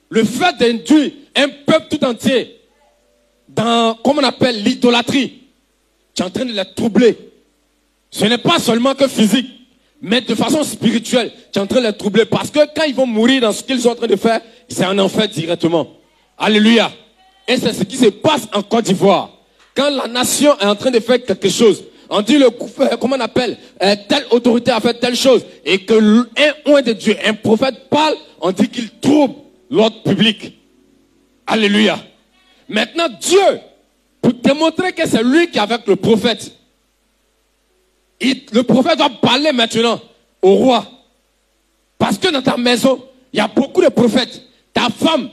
Le fait d'induire un peuple tout entier dans, comme on appelle, l'idolâtrie, tu es en train de les troubler. Ce n'est pas seulement que physique, mais de façon spirituelle, tu es en train de les troubler. Parce que quand ils vont mourir dans ce qu'ils sont en train de faire, c'est un enfer directement. Alléluia. Et c'est ce qui se passe en Côte d'Ivoire. Quand la nation est en train de faire quelque chose, on dit, comment on appelle, telle autorité a fait telle chose, et que un oint de Dieu, un prophète parle, on dit qu'il trouble l'ordre public. Alléluia. Maintenant, Dieu, pour démontrer que c'est lui qui est avec le prophète, le prophète doit parler maintenant au roi. Parce que dans ta maison, il y a beaucoup de prophètes. Ta femme,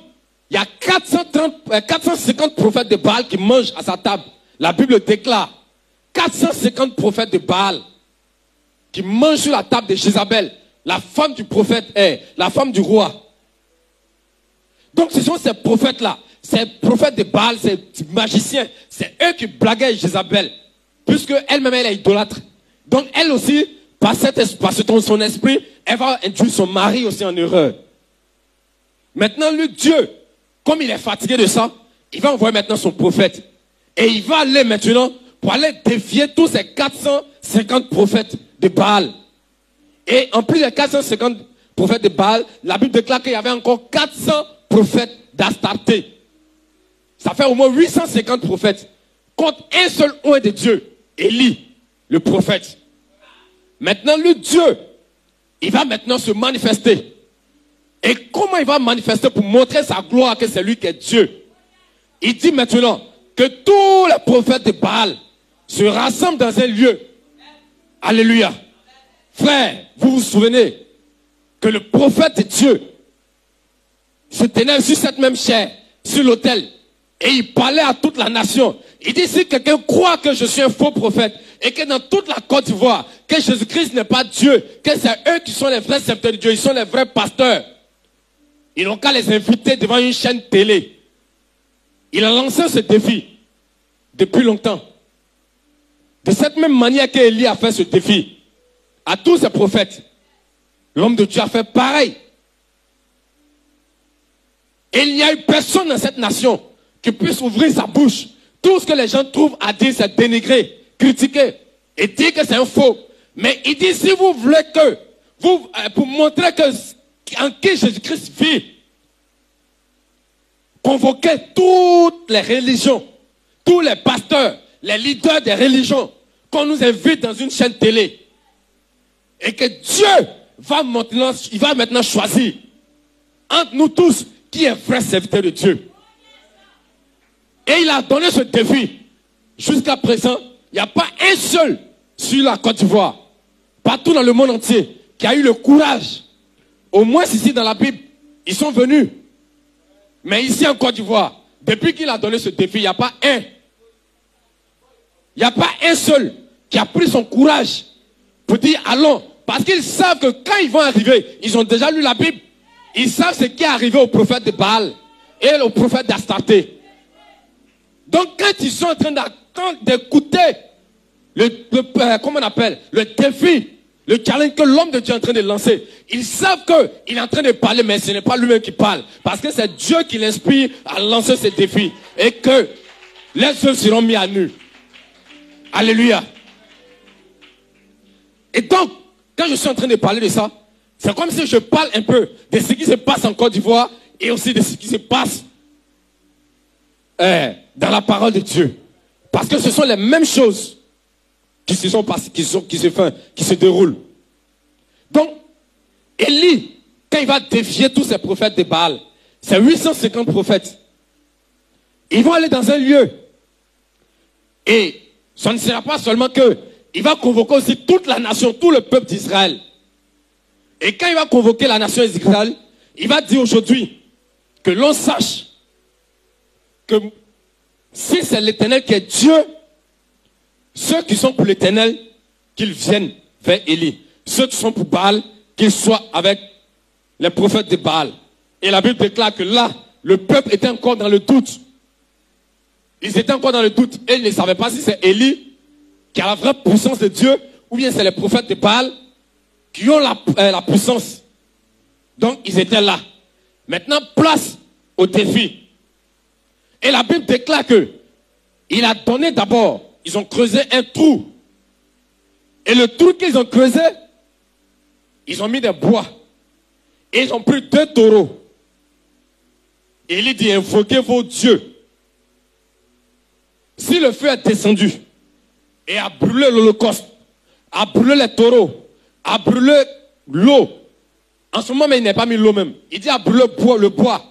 il y a 450 prophètes de Baal qui mangent à sa table. La Bible déclare 450 prophètes de Baal qui mangent sur la table de Jézabel, la femme du prophète, la femme du roi. Donc ce sont ces prophètes-là, ces prophètes de Baal, ces magiciens, c'est eux qui blaguaient Jézabel, puisque elle-même elle est idolâtre. Donc elle aussi, par son esprit, elle va induire son mari aussi en erreur. Maintenant, le Dieu, comme il est fatigué de ça, il va envoyer maintenant son prophète. Et il va aller maintenant pour aller défier tous ces 450 prophètes de Baal. Et en plus des 450 prophètes de Baal, la Bible déclare qu'il y avait encore 400 prophètes d'Astarté. Ça fait au moins 850 prophètes contre un seul oint de Dieu, Élie, le prophète. Maintenant, le Dieu, il va maintenant se manifester. Et comment il va manifester pour montrer sa gloire que c'est lui qui est Dieu? Il dit maintenant que tous les prophètes de Baal se rassemblent dans un lieu. Alléluia. Frère, vous vous souvenez que le prophète de Dieu se tenait sur cette même chaire, sur l'autel, et il parlait à toute la nation. Il dit, si quelqu'un croit que je suis un faux prophète, et que dans toute la Côte d'Ivoire, que Jésus-Christ n'est pas Dieu, que c'est eux qui sont les vrais serviteurs de Dieu, ils sont les vrais pasteurs, ils n'ont qu'à les inviter devant une chaîne télé. Il a lancé ce défi depuis longtemps. De cette même manière qu'Élie a fait ce défi à tous ses prophètes, l'homme de Dieu a fait pareil. Et il n'y a eu personne dans cette nation qui puisse ouvrir sa bouche. Tout ce que les gens trouvent à dire, c'est dénigrer, critiquer et dire que c'est un faux. Mais il dit, si vous voulez que, pour montrer que en qui Jésus-Christ vit, convoquez toutes les religions, tous les pasteurs, les leaders des religions, qu'on nous invite dans une chaîne télé. Et que Dieu va maintenant choisir entre nous tous qui est vrai serviteur de Dieu. Et il a donné ce défi. Jusqu'à présent, il n'y a pas un seul sur la Côte d'Ivoire, partout dans le monde entier, qui a eu le courage. Au moins ici dans la Bible, ils sont venus. Mais ici en Côte d'Ivoire, depuis qu'il a donné ce défi, il n'y a pas un. Il n'y a pas un seul qui a pris son courage pour dire allons. Parce qu'ils savent que quand ils vont arriver, ils ont déjà lu la Bible. Ils savent ce qui est arrivé au prophète de Baal et au prophète d'Astarté. Donc quand ils sont en train d'écouter comment on appelle, le défi, le challenge que l'homme de Dieu est en train de lancer, ils savent qu'il est en train de parler, mais ce n'est pas lui-même qui parle. Parce que c'est Dieu qui l'inspire à lancer ce défi. Et que les œuvres seront mis à nu. Alléluia. Et donc, quand je suis en train de parler de ça, c'est comme si je parle un peu de ce qui se passe en Côte d'Ivoire et aussi de ce qui se passe dans la parole de Dieu. Parce que ce sont les mêmes choses qui se sont passées, qui se déroulent. Donc, Élie, quand il va défier tous ces prophètes de Baal, c'est 850 prophètes. Ils vont aller dans un lieu. Et ce ne sera pas seulement que il va convoquer aussi toute la nation, tout le peuple d'Israël. Et quand il va convoquer la nation d'Israël, il va dire aujourd'hui que l'on sache que si c'est l'Éternel qui est Dieu, ceux qui sont pour l'Éternel, qu'ils viennent vers Élie. Ceux qui sont pour Baal, qu'ils soient avec les prophètes de Baal. Et la Bible déclare que là, le peuple était encore dans le doute. Ils étaient encore dans le doute et ils ne savaient pas si c'est Élie qui a la vraie puissance de Dieu ou bien c'est les prophètes de Baal qui ont la puissance. Donc ils étaient là. Maintenant, place au défi. Et la Bible déclare que il a donné d'abord, ils ont creusé un trou. Et le trou qu'ils ont creusé, ils ont mis des bois. Et ils ont pris 2 taureaux. Et il dit, invoquez vos dieux. Si le feu est descendu et a brûlé l'holocauste, a brûlé les taureaux, a brûlé l'eau, en ce moment, mais il n'a pas mis l'eau même. Il dit a brûlé le bois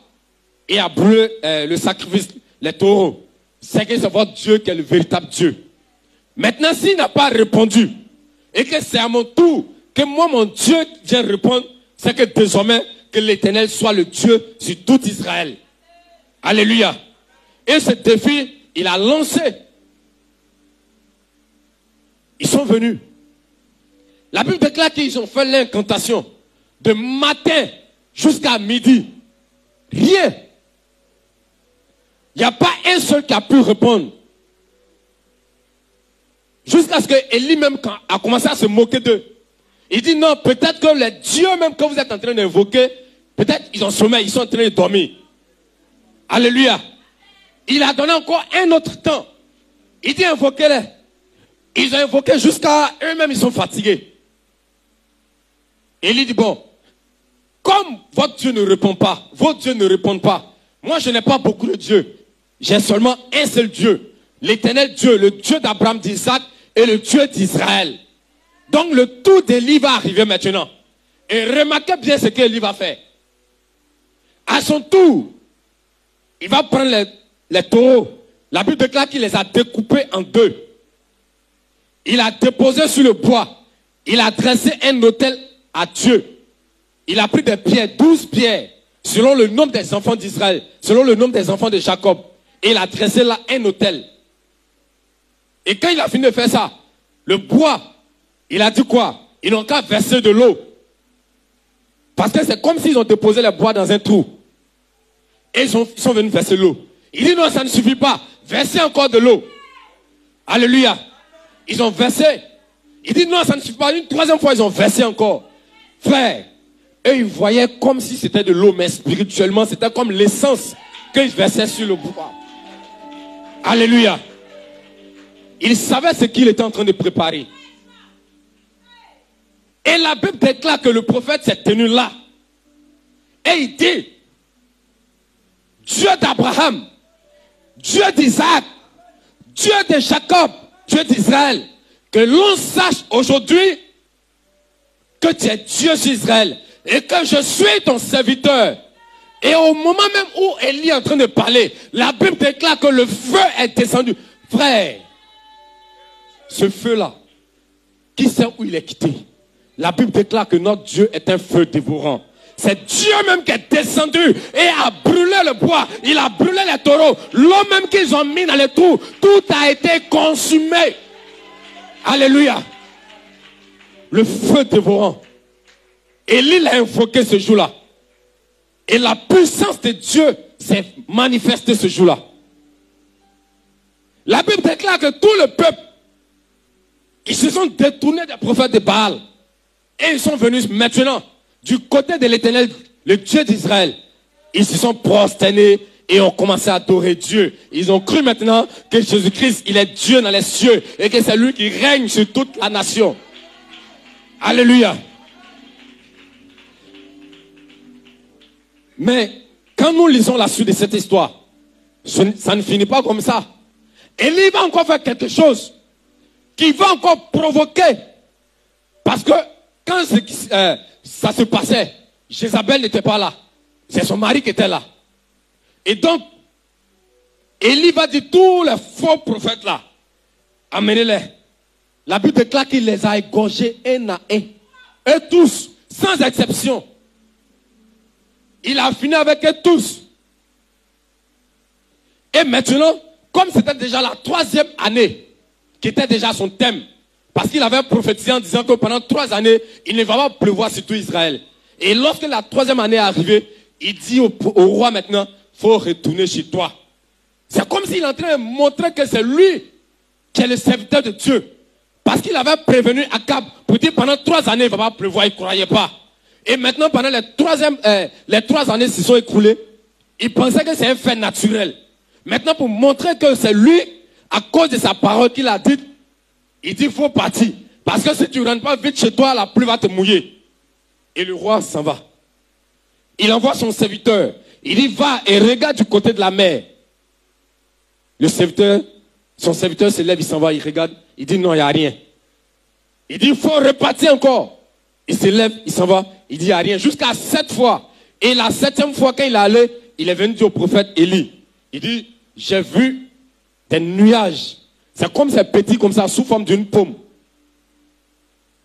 et a brûlé le sacrifice, les taureaux. C'est que c'est votre Dieu qui est le véritable Dieu. Maintenant, s'il n'a pas répondu et que c'est à mon tour que moi, mon Dieu vient répondre, c'est que désormais, que l'Éternel soit le Dieu sur tout Israël. Alléluia. Et ce défi, il a lancé. Ils sont venus. La Bible déclare qu'ils ont fait l'incantation de matin jusqu'à midi. Rien. Il n'y a pas un seul qui a pu répondre. Jusqu'à ce que Élie même a commencé à se moquer d'eux. Il dit non, peut-être que les dieux même que vous êtes en train d'invoquer, peut-être ils ont sommeil, ils sont en train de dormir. Alléluia. Il a donné encore un autre temps Il dit invoquez-les. Ils ont invoqué jusqu'à eux-mêmes, ils sont fatigués. Élie dit bon, comme votre Dieu ne répond pas, vos dieux ne répondent pas, moi je n'ai pas beaucoup de dieux. J'ai seulement un seul Dieu, l'éternel Dieu, le Dieu d'Abraham, d'Isaac et le Dieu d'Israël. Donc le tour d'Élie va arriver maintenant. Et remarquez bien ce qu'Élie va faire. À son tour, il va prendre les taureaux. La Bible déclare qu'il les a découpés en deux. Il a déposé sur le bois. Il a dressé un autel à Dieu. Il a pris des pierres, 12 pierres, selon le nombre des enfants d'Israël, selon le nombre des enfants de Jacob. Et il a dressé là un autel. Et quand il a fini de faire ça, le bois, il a dit quoi? Ils n'ont qu'à verser de l'eau. Parce que c'est comme s'ils ont déposé le bois dans un trou. Et ils sont venus verser l'eau. Il dit non, ça ne suffit pas. Versez encore de l'eau. Alléluia. Ils ont versé. Il dit non, ça ne suffit pas. Une troisième fois, ils ont versé encore. Frère, eux, ils voyaient comme si c'était de l'eau, mais spirituellement, c'était comme l'essence qu'ils versaient sur le bois. Alléluia. Ils savaient ce qu'il était en train de préparer. Et la Bible déclare que le prophète s'est tenu là. Et il dit, Dieu d'Abraham, Dieu d'Isaac, Dieu de Jacob, Dieu d'Israël, que l'on sache aujourd'hui que tu es Dieu sur Israël et que je suis ton serviteur. Et au moment même où Élie est en train de parler, la Bible déclare que le feu est descendu. Frère, ce feu-là, qui sait où il est quitté? La Bible déclare que notre Dieu est un feu dévorant. C'est Dieu même qui est descendu et a brûlé le bois. Il a brûlé les taureaux. L'eau même qu'ils ont mis dans les trous, tout a été consumé. Alléluia. Le feu dévorant. Élie l'a invoqué ce jour-là. Et la puissance de Dieu s'est manifestée ce jour-là. La Bible déclare que tout le peuple, ils se sont détournés des prophètes de Baal. Et ils sont venus maintenant du côté de l'Éternel, le Dieu d'Israël. Ils se sont prosternés et ont commencé à adorer Dieu. Ils ont cru maintenant que Jésus-Christ, il est Dieu dans les cieux et que c'est lui qui règne sur toute la nation. Alléluia. Mais quand nous lisons la suite de cette histoire, ça ne finit pas comme ça. Élie va encore faire quelque chose qui va encore provoquer. Parce que quand ça se passait, Jézabel n'était pas là. C'est son mari qui était là. Et donc, Élie va dire tous les faux prophètes là, amenez-les. La Bible déclare qu'il les a égorgés un à un. Eux tous, sans exception. Il a fini avec eux tous. Et maintenant, comme c'était déjà la 3e année, qui était déjà son thème, parce qu'il avait prophétisé en disant que pendant 3 années, il ne va pas pleuvoir sur tout Israël. Et lorsque la 3e année est arrivée, il dit au roi maintenant, il faut retourner chez toi. C'est comme s'il est en train de montrer que c'est lui qui est le serviteur de Dieu. Parce qu'il avait prévenu Akab pour dire pendant 3 années, il ne va pas pleuvoir, il ne croyait pas. Et maintenant, pendant les 3 années se sont écoulées, il pensait que c'est un fait naturel. Maintenant, pour montrer que c'est lui, à cause de sa parole qu'il a dite, il dit, il faut partir. Parce que si tu ne rentres pas vite chez toi, la pluie va te mouiller. Et le roi s'en va. Il envoie son serviteur. Il dit, va et regarde du côté de la mer. Le serviteur, son serviteur se lève, il s'en va, il regarde. Il dit, non, il n'y a rien. Il dit, il faut repartir encore. Il se lève, il s'en va. Il dit, il n'y a rien. Jusqu'à 7 fois. Et la 7e fois, quand il est allé, il est venu dire au prophète Élie. Il dit, j'ai vu des nuages. C'est comme ces petits comme ça, sous forme d'une paume.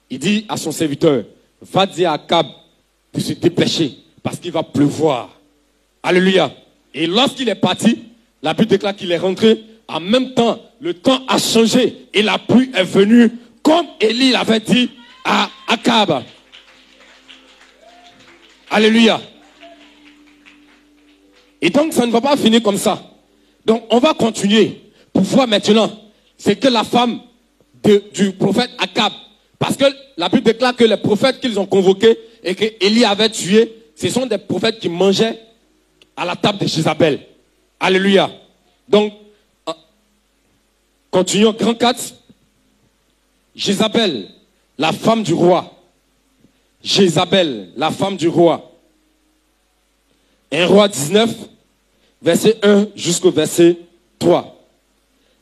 Il dit à son serviteur, va dire à Akab de se dépêcher, parce qu'il va pleuvoir. Alléluia. Et lorsqu'il est parti, la Bible déclare qu'il est rentré. En même temps, le temps a changé et la pluie est venue, comme Élie l'avait dit à Akab. Alléluia. Et donc, ça ne va pas finir comme ça. Donc, on va continuer pour voir maintenant c'est que la femme du prophète Akab, parce que la Bible déclare que les prophètes qu'ils ont convoqués et que Élie avait tués, ce sont des prophètes qui mangeaient à la table de Jézabel. Alléluia. Donc, Continuons, grand 4. Jézabel, la femme du roi. Jézabel, la femme du roi. 1 Roi 19, verset 1 jusqu'au verset 3.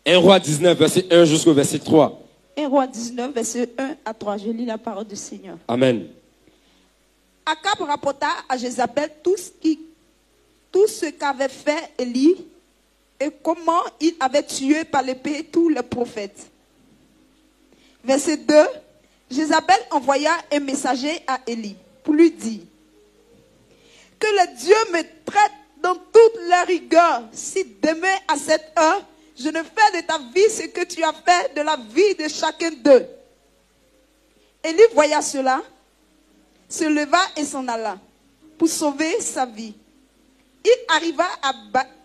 1 Roi 19, verset 1 jusqu'au verset 3. 1 Roi 19, verset 1 à 3. Je lis la parole du Seigneur. Amen. Akab rapporta à Jézabel tout ce qu'avait fait Élie et comment il avait tué par l'épée tous les prophètes. Verset 2. Jézabel envoya un messager à Élie pour lui dire: que le Dieu me traite dans toute la rigueur si demain à cette heure je ne fais de ta vie ce que tu as fait de la vie de chacun d'eux. Élie voya cela, se leva et s'en alla pour sauver sa vie. Il arriva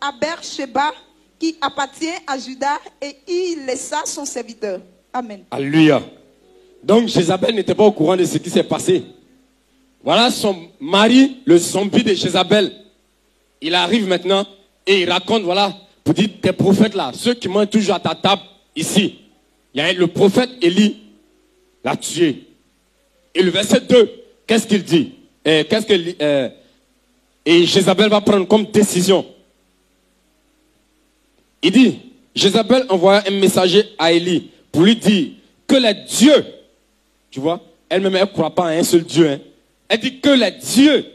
à Beersheba qui appartient à Juda et il laissa son serviteur. Amen. Alléluia. Donc Jézabel n'était pas au courant de ce qui s'est passé. Voilà son mari, le zombie de Jézabel. Il arrive maintenant et il raconte, voilà, pour dire, tes prophètes là, ceux qui mangent toujours à ta table ici. Il y a le prophète Élie l'a tué. Et le verset 2, qu'est-ce qu'il dit? Et Jézabel va prendre comme décision. Il dit, Jézabel envoya un messager à Élie pour lui dire que les dieux, tu vois, elle-même elle ne croit pas à un seul Dieu. Hein. Elle dit que les dieux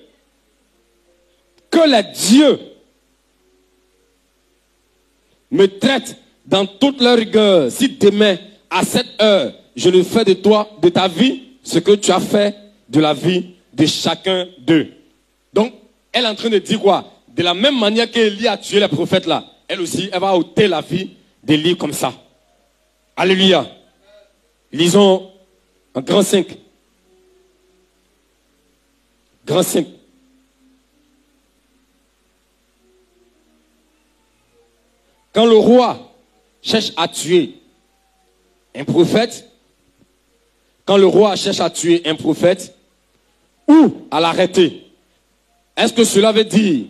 me traitent dans toute leur rigueur. Si demain, à cette heure, je ne fais de toi, de ta vie, ce que tu as fait de la vie de chacun d'eux. Donc, elle est en train de dire quoi? De la même manière qu'Élie a tué les prophètes là, elle aussi, elle va ôter la vie d'Élie comme ça. Alléluia. Lisons un grand 5. Grand 5. Quand le roi cherche à tuer un prophète, ou à l'arrêter, est-ce que cela veut dire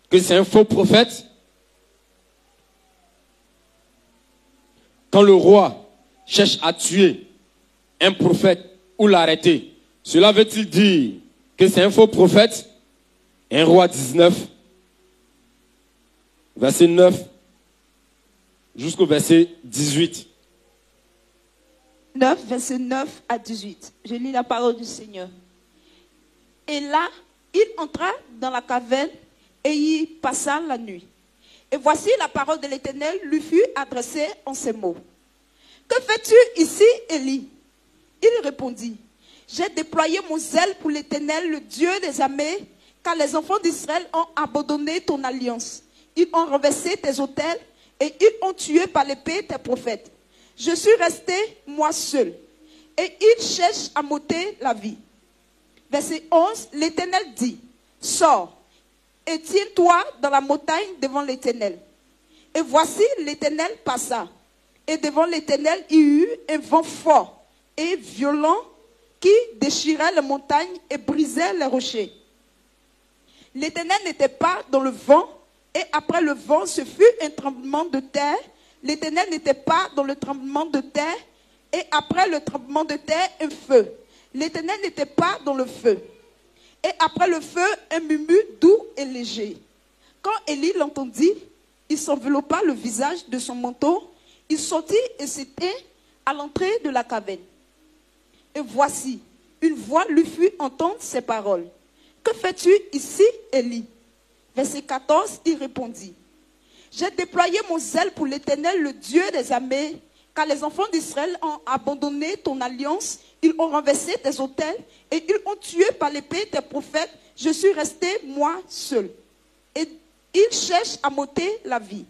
que c'est un faux prophète? Quand le roi cherche à tuer un prophète ou l'arrêter, cela veut-il dire que c'est un faux prophète? 1 Roi 19, verset 9 jusqu'au verset 18. 9, verset 9 à 18. Je lis la parole du Seigneur. Et là, il entra dans la caverne et y passa la nuit. Et voici la parole de l'Éternel lui fut adressée en ces mots. Que fais-tu ici, Élie? Il répondit, j'ai déployé mon zèle pour l'Éternel, le Dieu des armées, car les enfants d'Israël ont abandonné ton alliance. Ils ont renversé tes autels et ils ont tué par l'épée tes prophètes. Je suis resté, moi seul, et ils cherchent à m'ôter la vie. Verset 11, l'Éternel dit, sors et tiens-toi dans la montagne devant l'Éternel. Et voici l'Éternel passa. Et devant l'Éternel, il y eut un vent fort et violent qui déchirait les montagnes et brisait les rochers. L'Éternel n'était pas dans le vent, et après le vent, ce fut un tremblement de terre. L'Éternel n'était pas dans le tremblement de terre, et après le tremblement de terre, un feu. L'Éternel n'était pas dans le feu. Et après le feu, un murmure doux et léger. Quand Élie l'entendit, il s'enveloppa le visage de son manteau, il sortit et s'éteignit à l'entrée de la caverne. Et voici, une voix lui fit entendre ces paroles. Que fais-tu ici, Élie? Verset 14, il répondit. J'ai déployé mon zèle pour l'Éternel, le Dieu des armées, car les enfants d'Israël ont abandonné ton alliance, ils ont renversé tes autels et ils ont tué par l'épée tes prophètes. Je suis resté, moi, seul. Et ils cherchent à m'ôter la vie.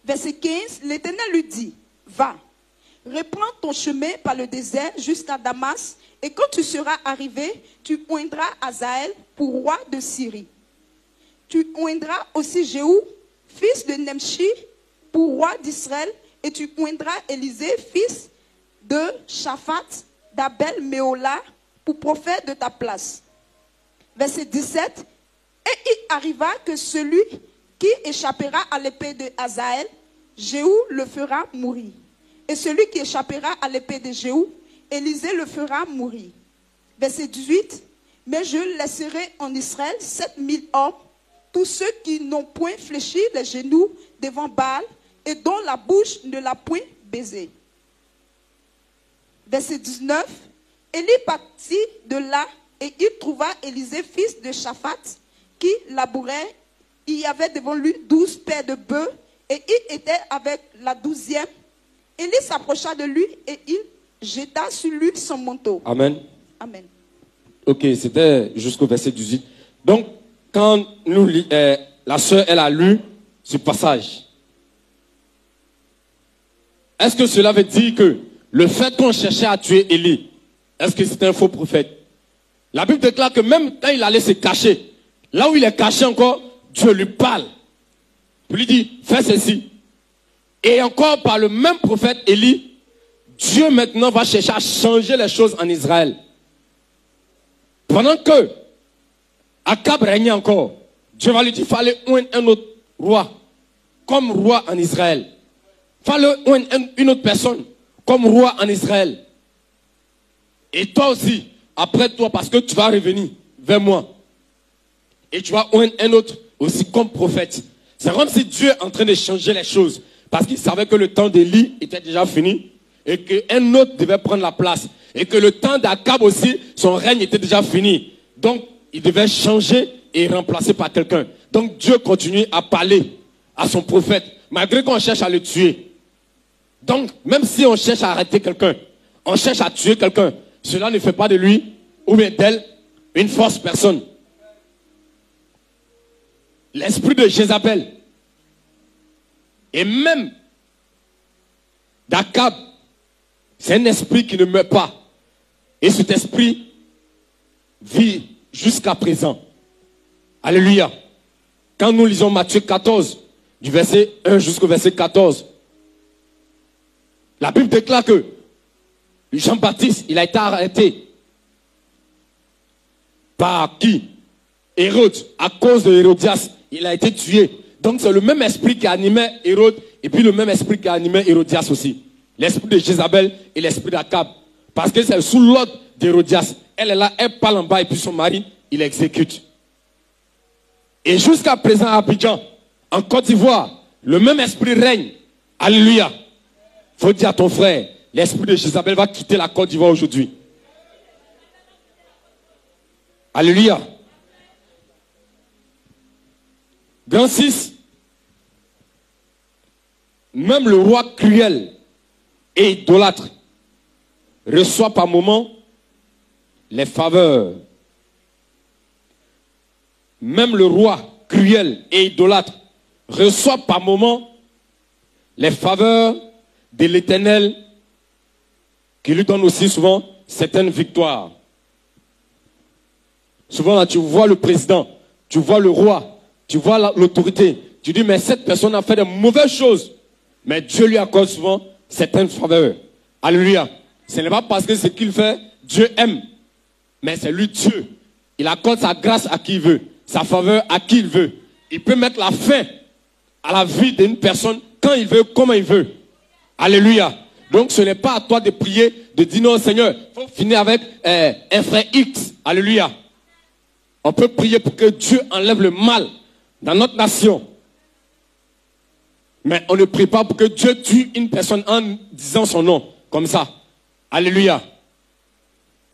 Verset 15, l'Éternel lui dit, va, reprends ton chemin par le désert jusqu'à Damas, et quand tu seras arrivé, tu oindras Hazaël pour roi de Syrie. Tu oindras aussi Jéhou, fils de Nemchi, pour roi d'Israël, et tu oindras Élisée, fils de Shaphat, d'Abel Méola, pour prophète de ta place. Verset 17. Et il arriva que celui qui échappera à l'épée de Hazaël Jéhu le fera mourir. Et celui qui échappera à l'épée de Jéhu, Élisée le fera mourir. Verset 18. Mais je laisserai en Israël 7000 hommes, tous ceux qui n'ont point fléchi les genoux devant Baal et dont la bouche ne l'a point baisé. Verset 19. Élie partit de là et il trouva Élisée, fils de Shaphat, qui labourait. Il y avait devant lui 12 paires de bœufs et il était avec la 12e. Élie s'approcha de lui et il jeta sur lui son manteau. Amen. Amen. Ok, c'était jusqu'au verset 18. Donc, quand la sœur, elle a lu ce passage, est-ce que cela veut dire que le fait qu'on cherchait à tuer Élie, est-ce que c'était un faux prophète? La Bible déclare que même quand il allait se cacher, là où il est caché encore, Dieu lui parle. Il lui dit, fais ceci. Et encore par le même prophète Élie, Dieu maintenant va chercher à changer les choses en Israël. Pendant que Akab régnait encore, Dieu va lui dire, il fallait un autre roi, comme roi en Israël. Il fallait une autre personne, comme roi en Israël. Et toi aussi, après toi, parce que tu vas revenir vers moi. Et tu vas un autre aussi comme prophète. C'est comme si Dieu est en train de changer les choses. Parce qu'il savait que le temps d'Élie était déjà fini. Et qu'un autre devait prendre la place. Et que le temps d'Akab aussi, son règne était déjà fini. Donc, il devait changer et remplacer par quelqu'un. Donc, Dieu continue à parler à son prophète. Malgré qu'on cherche à le tuer. Donc, même si on cherche à arrêter quelqu'un, on cherche à tuer quelqu'un, cela ne fait pas de lui, ou bien d'elle, une fausse personne. L'esprit de Jézabel, et même d'Akab, c'est un esprit qui ne meurt pas. Et cet esprit vit jusqu'à présent. Alléluia. Quand nous lisons Matthieu 14, du verset 1 jusqu'au verset 14, la Bible déclare que Jean-Baptiste, il a été arrêté. Par qui? Hérode, à cause de Hérodias, il a été tué. Donc c'est le même esprit qui animait Hérode et puis le même esprit qui animait Hérodias aussi. L'esprit de Jézabel et l'esprit d'Akab. Parce que c'est sous l'ordre d'Hérodias. Elle est là, elle parle en bas et puis son mari, il exécute. Et jusqu'à présent à Abidjan, en Côte d'Ivoire, le même esprit règne. Alléluia. Faut dire à ton frère, l'esprit de Jézabel va quitter la Côte d'Ivoire aujourd'hui. Alléluia. Grand 6. Même le roi cruel et idolâtre reçoit par moments les faveurs. Même le roi cruel et idolâtre reçoit par moments les faveurs de l'Éternel qui lui donne aussi souvent certaines victoires. Souvent là, tu vois le président, tu vois le roi, tu vois l'autorité. Tu dis, mais cette personne a fait de mauvaises choses. Mais Dieu lui accorde souvent certaines faveurs. Alléluia. Ce n'est pas parce que ce qu'il fait, Dieu aime. Mais c'est lui Dieu. Il accorde sa grâce à qui il veut. Sa faveur à qui il veut. Il peut mettre la fin à la vie d'une personne quand il veut, comment il veut. Alléluia. Donc ce n'est pas à toi de prier, de dire non Seigneur, il faut finir avec un frère X. Alléluia. On peut prier pour que Dieu enlève le mal dans notre nation. Mais on ne prie pas pour que Dieu tue une personne en disant son nom. Comme ça. Alléluia.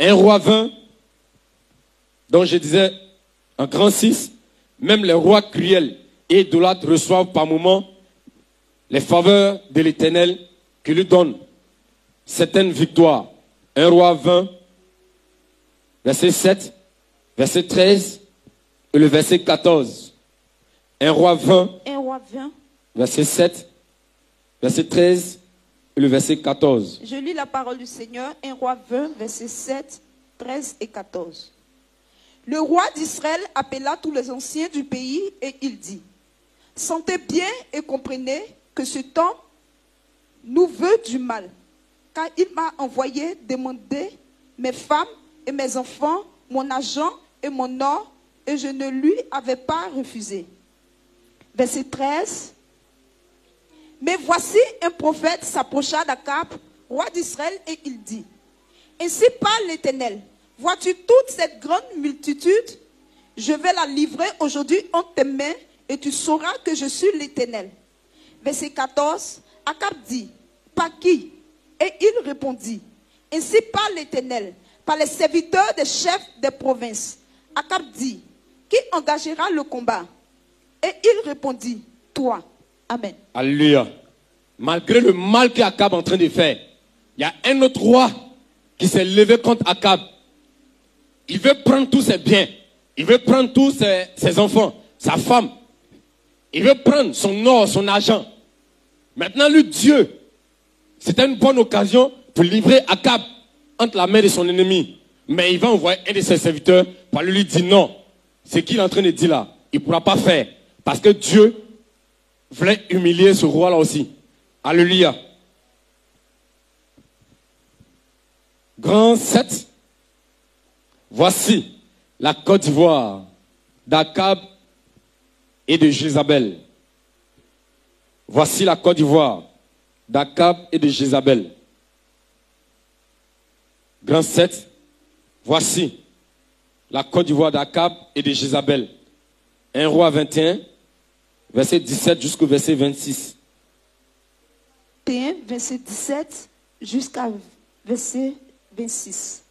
1 Roi 20. Donc je disais, en grand 6, même les rois cruels et idolâtres reçoivent par moments les faveurs de l'Éternel qui lui donne certaines victoires. 1 Roi 20, verset 7, verset 13 et le verset 14. 1 Roi 20, verset 7, verset 13 et le verset 14. Je lis la parole du Seigneur, 1 Roi 20, verset 7, 13 et 14. Le roi d'Israël appela tous les anciens du pays et il dit, sentez bien et comprenez que ce temps nous veut du mal, car il m'a envoyé demander mes femmes et mes enfants, mon argent et mon or, et je ne lui avais pas refusé. Verset 13. Mais voici un prophète s'approcha d'Akab, roi d'Israël, et il dit, ainsi parle l'Éternel, vois-tu toute cette grande multitude? Je vais la livrer aujourd'hui entre tes mains et tu sauras que je suis l'Éternel. Verset 14, Akab dit, par qui? Et il répondit, ainsi parle l'Éternel, par les serviteurs des chefs des provinces. Akab dit, qui engagera le combat? Et il répondit, toi. Amen. Alléluia. Malgré le mal qu'Akab est en train de faire, il y a un autre roi qui s'est levé contre Akab. Il veut prendre tous ses biens. Il veut prendre tous ses enfants, sa femme. Il veut prendre son or, son argent. Maintenant, lui, Dieu, c'était une bonne occasion pour livrer Akab entre la main de son ennemi. Mais il va envoyer un de ses serviteurs pour lui dire non. Ce qu'il est en train de dire là, il ne pourra pas faire. Parce que Dieu voulait humilier ce roi-là aussi. Alléluia. Grand 7. Voici la Côte d'Ivoire d'Akab et de Jézabel. Voici la Côte d'Ivoire d'Akab et de Jézabel. Grand 7. Voici la Côte d'Ivoire d'Akab et de Jézabel. 1 Roi 21, verset 17 jusqu'au verset 26. 21, verset 17 jusqu'à verset 26.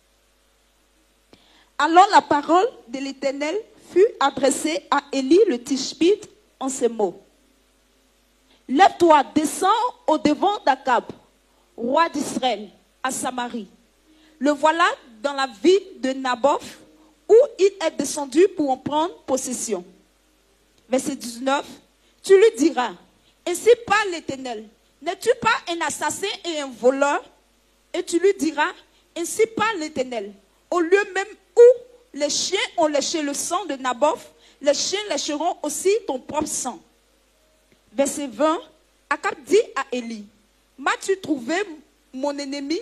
Alors la parole de l'Éternel fut adressée à Élie le Tishbite en ces mots. Lève-toi, descends au devant d'Akab, roi d'Israël, à Samarie. Le voilà dans la ville de Naboth, où il est descendu pour en prendre possession. Verset 19, tu lui diras, ainsi parle l'Éternel, n'es-tu pas un assassin et un voleur? Et tu lui diras, ainsi parle l'Éternel, au lieu même où les chiens ont léché le sang de Naboth, les chiens lécheront aussi ton propre sang. Verset 20, Akab dit à Élie, m'as-tu trouvé mon ennemi?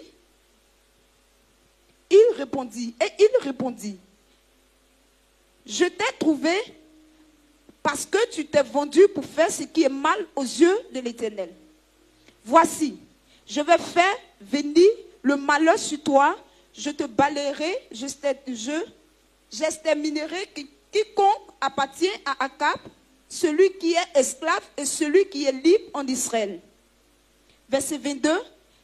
Il répondit, je t'ai trouvé parce que tu t'es vendu pour faire ce qui est mal aux yeux de l'Éternel. Voici, je vais faire venir le malheur sur toi, je te balayerai, j'exterminerai quiconque appartient à Akab, celui qui est esclave et celui qui est libre en Israël. Verset 22,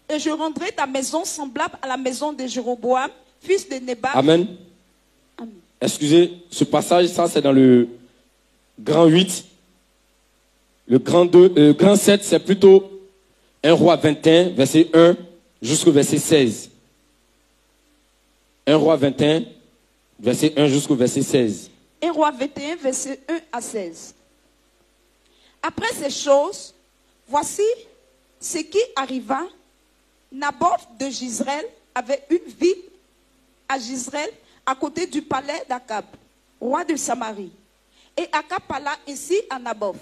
et je rendrai ta maison semblable à la maison de Jéroboam, fils de Nébat. Amen. Amen. Excusez, ce passage, ça c'est dans le grand 8. Le grand 2, grand 7, c'est plutôt 1 Roi 21, verset 1 jusqu'au verset 16. 1 Roi 21, verset 1 jusqu'au verset 16. 1 Roi 21, verset 1 à 16. Après ces choses, voici ce qui arriva. Naboth de Jezreel avait une ville à Jezreel, à côté du palais d'Akab, roi de Samarie. Et Akab parla ainsi à Naboth.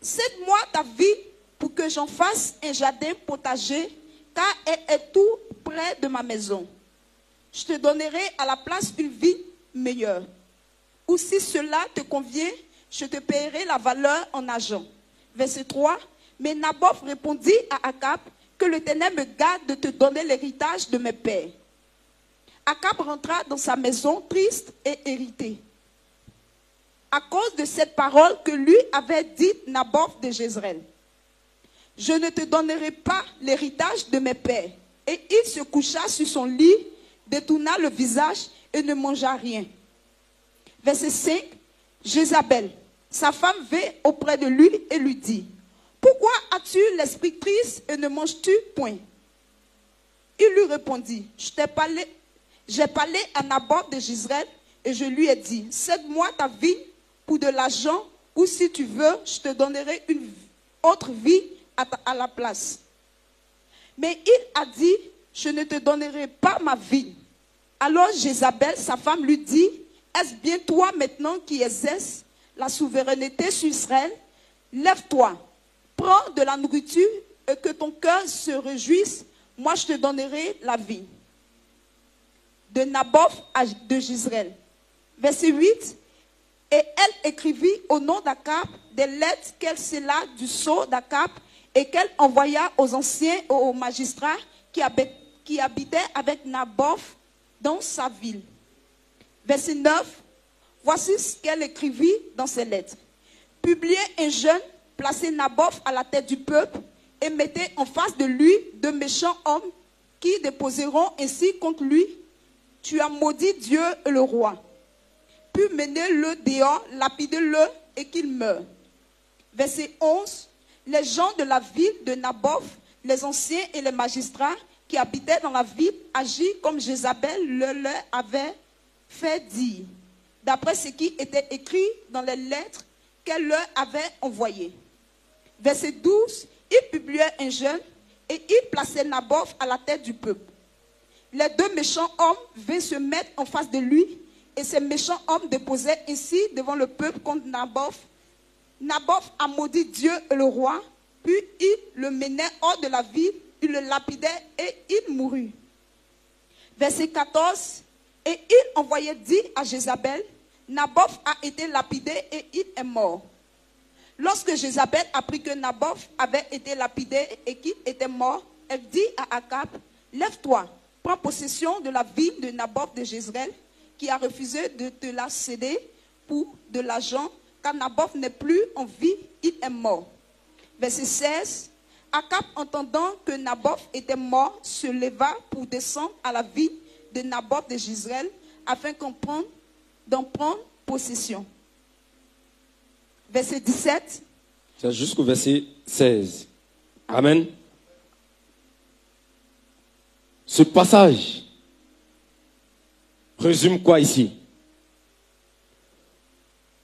Cède-moi ta ville pour que j'en fasse un jardin potager, car elle est tout près de ma maison. Je te donnerai à la place une ville meilleure. Ou si cela te convient, je te paierai la valeur en argent. Verset 3. Mais Naboth répondit à Akab, que l'Éternel me garde de te donner l'héritage de mes pères. Akab rentra dans sa maison triste et irrité, à cause de cette parole que lui avait dite Naboth de Jezreel. Je ne te donnerai pas l'héritage de mes pères. Et il se coucha sur son lit, détourna le visage et ne mangea rien. Verset 5. Jézabel, sa femme, vint auprès de lui et lui dit, pourquoi as-tu l'esprit triste et ne manges-tu point? Il lui répondit, j'ai parlé à Naboth de Jezreel et je lui ai dit, cède-moi ta vie pour de l'argent, ou si tu veux, je te donnerai une autre vie à la place. Mais il a dit, je ne te donnerai pas ma vie. Alors Jézabel, sa femme, lui dit, est-ce bien toi maintenant qui exerces la souveraineté sur Israël? Lève-toi, prends de la nourriture et que ton cœur se réjouisse, moi je te donnerai la vie. De Naboth de Jezreel. Verset 8. Et elle écrivit au nom d'Akab des lettres qu'elle scella du sceau d'Akab et qu'elle envoya aux anciens et aux magistrats qui habitaient avec Naboth dans sa ville. Verset 9. Voici ce qu'elle écrivit dans ses lettres. Publiez un jeune, placez Naboth à la tête du peuple et mettez en face de lui de méchants hommes qui déposeront ainsi contre lui. Tu as maudit Dieu et le roi. Puis menez-le dehors, lapidez-le et qu'il meure. Verset 11. Les gens de la ville de Naboth, les anciens et les magistrats qui habitaient dans la ville, agirent comme Jézabel leur avait fait dire, d'après ce qui était écrit dans les lettres qu'elle leur avait envoyées. Verset 12. Il publiait un jeûne et il plaçait Naboth à la tête du peuple. Les deux méchants hommes vinrent se mettre en face de lui et ces méchants hommes déposaient ainsi devant le peuple contre Naboth. Naboth a maudit Dieu et le roi, puis il le menait hors de la ville, il le lapidait et il mourut. Verset 14. Et il envoyait dire à Jézabel, Naboth a été lapidé et il est mort. Lorsque Jézabel apprit que Naboth avait été lapidé et qu'il était mort, elle dit à Akab, lève-toi, prends possession de la ville de Naboth de Jezreel, qui a refusé de te la céder pour de l'argent, car Naboth n'est plus en vie, il est mort. Verset 16. Akab, entendant que Naboth était mort, se leva pour descendre à la ville de Naboth de Jezreel, afin d'en prendre possession. Verset 17. C'est jusqu'au verset 16. Amen. Ce passage résume quoi ici?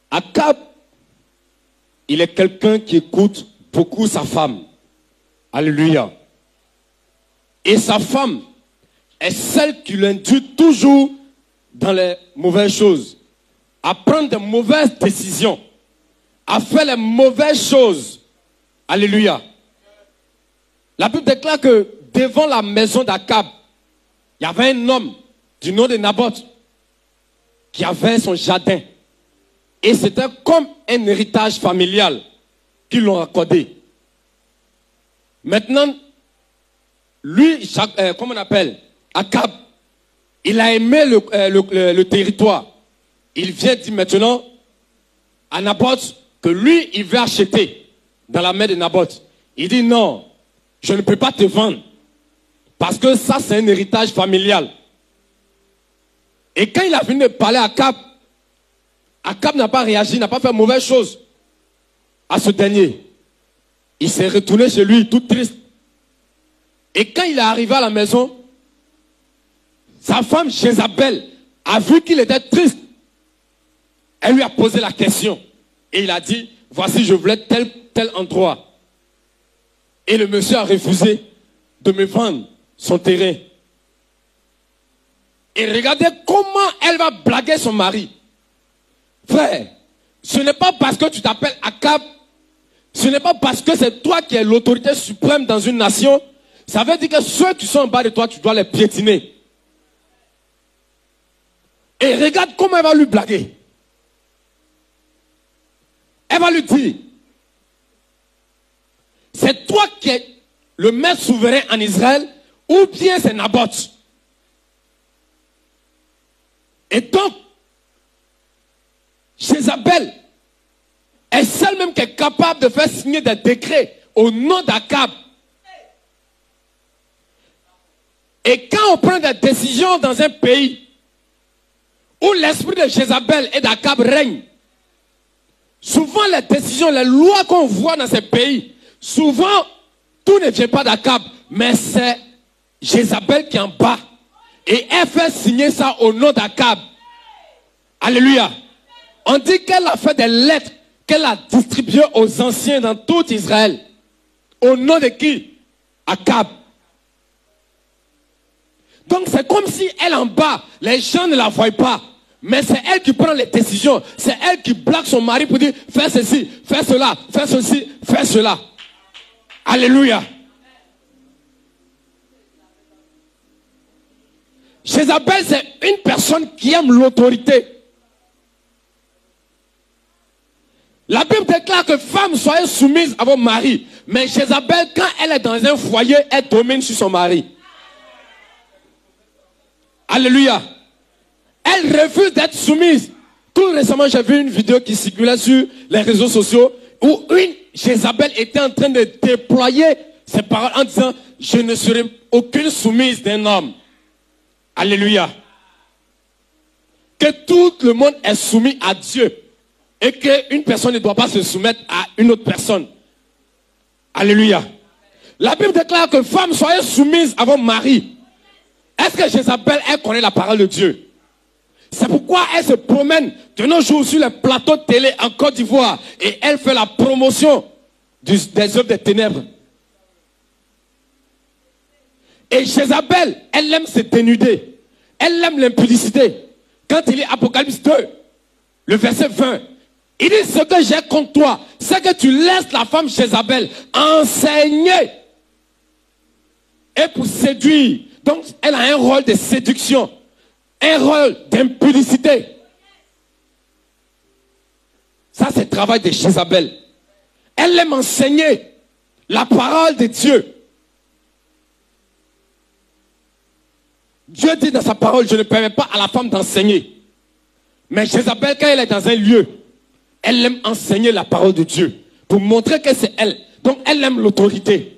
Akab, il est quelqu'un qui écoute beaucoup sa femme. Alléluia. Et sa femme est celle qui l'induit toujours dans les mauvaises choses, à prendre de mauvaises décisions, à faire les mauvaises choses. Alléluia. La Bible déclare que devant la maison d'Akab, il y avait un homme du nom de Naboth qui avait son jardin. Et c'était comme un héritage familial qu'ils l'ont accordé. Maintenant, lui, comment on appelle, Akab, il a aimé le territoire. Il vient dire maintenant à Naboth que lui, il veut acheter dans la main de Naboth. Il dit non, je ne peux pas te vendre. Parce que ça, c'est un héritage familial. Et quand il a venu parler à Akab, Akab n'a pas réagi, n'a pas fait mauvaise chose à ce dernier. Il s'est retourné chez lui tout triste. Et quand il est arrivé à la maison, sa femme Jézabel a vu qu'il était triste. Elle lui a posé la question. Et il a dit, voici, je voulais tel endroit. Et le monsieur a refusé de me vendre son terrain. Et regardez comment elle va blaguer son mari. Frère, ce n'est pas parce que tu t'appelles Akab, ce n'est pas parce que c'est toi qui es l'autorité suprême dans une nation, ça veut dire que ceux qui sont en bas de toi, tu dois les piétiner. Et regarde comment elle va lui blaguer. Elle va lui dire, c'est toi qui es le maître souverain en Israël, ou bien c'est Naboth. Et donc, Jézabel est celle même qui est capable de faire signer des décrets au nom d'Akab. Et quand on prend des décisions dans un pays où l'esprit de Jézabel et d'Akab règne, souvent les décisions, les lois qu'on voit dans ces pays, souvent tout ne vient pas d'Akab, mais c'est Jézabel qui est en bas. Et elle fait signer ça au nom d'Akab. Alléluia. On dit qu'elle a fait des lettres qu'elle a distribuées aux anciens dans tout Israël. Au nom de qui? Akab. Donc c'est comme si elle en bas, les gens ne la voient pas. Mais c'est elle qui prend les décisions. C'est elle qui blague son mari pour dire, fais ceci, fais cela, fais ceci, fais cela. Alléluia. Jézabel, c'est une personne qui aime l'autorité. déclare que femmes, soyez soumises à vos maris. Mais Jézabel, quand elle est dans un foyer, elle domine sur son mari. Alléluia. Elle refuse d'être soumise. Tout récemment, j'ai vu une vidéo qui circulait sur les réseaux sociaux où une Jézabel était en train de déployer ses paroles en disant « Je ne serai aucune soumise d'un homme. » Alléluia. Que tout le monde est soumis à Dieu et qu'une personne ne doit pas se soumettre à une autre personne. Alléluia. La Bible déclare que femmes, soyez soumises à vos maris. Est-ce que Jézabel, elle connaît la parole de Dieu? C'est pourquoi elle se promène de nos jours sur les plateaux de télé en Côte d'Ivoire et elle fait la promotion des œuvres des ténèbres. Et Jézabel, elle aime se dénuder. Elle aime l'impudicité. Quand il lit Apocalypse 2, le verset 20, il dit ce que j'ai contre toi, c'est que tu laisses la femme Jézabel enseigner et pour séduire. Donc, elle a un rôle de séduction. Un rôle d'impudicité. Ça, c'est le travail de Jézabel. Elle aime enseigner la parole de Dieu. Dieu dit dans sa parole, je ne permets pas à la femme d'enseigner. Mais Jézabel, quand elle est dans un lieu, elle aime enseigner la parole de Dieu. Pour montrer que c'est elle. Donc, elle aime l'autorité.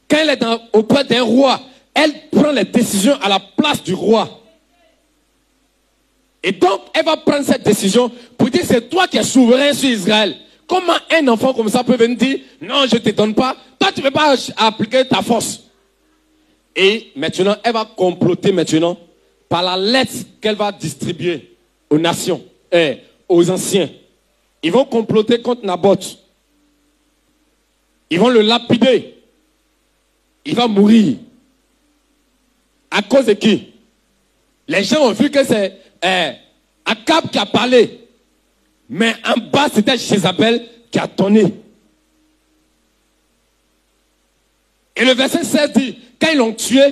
Quand elle est auprès d'un roi, elle prend les décisions à la place du roi. Et donc, elle va prendre cette décision pour dire, c'est toi qui es souverain sur Israël. Comment un enfant comme ça peut venir dire, non, je ne te donne pas. Toi, tu ne veux pas appliquer ta force. Et maintenant, elle va comploter maintenant par la lettre qu'elle va distribuer aux nations, aux anciens. Ils vont comploter contre Naboth. Ils vont le lapider. Il va mourir. À cause de qui? Les gens ont vu que c'est Akab qui a parlé. Mais en bas, c'était Jézabel qui a donné. Et le verset 16 dit, quand ils l'ont tué,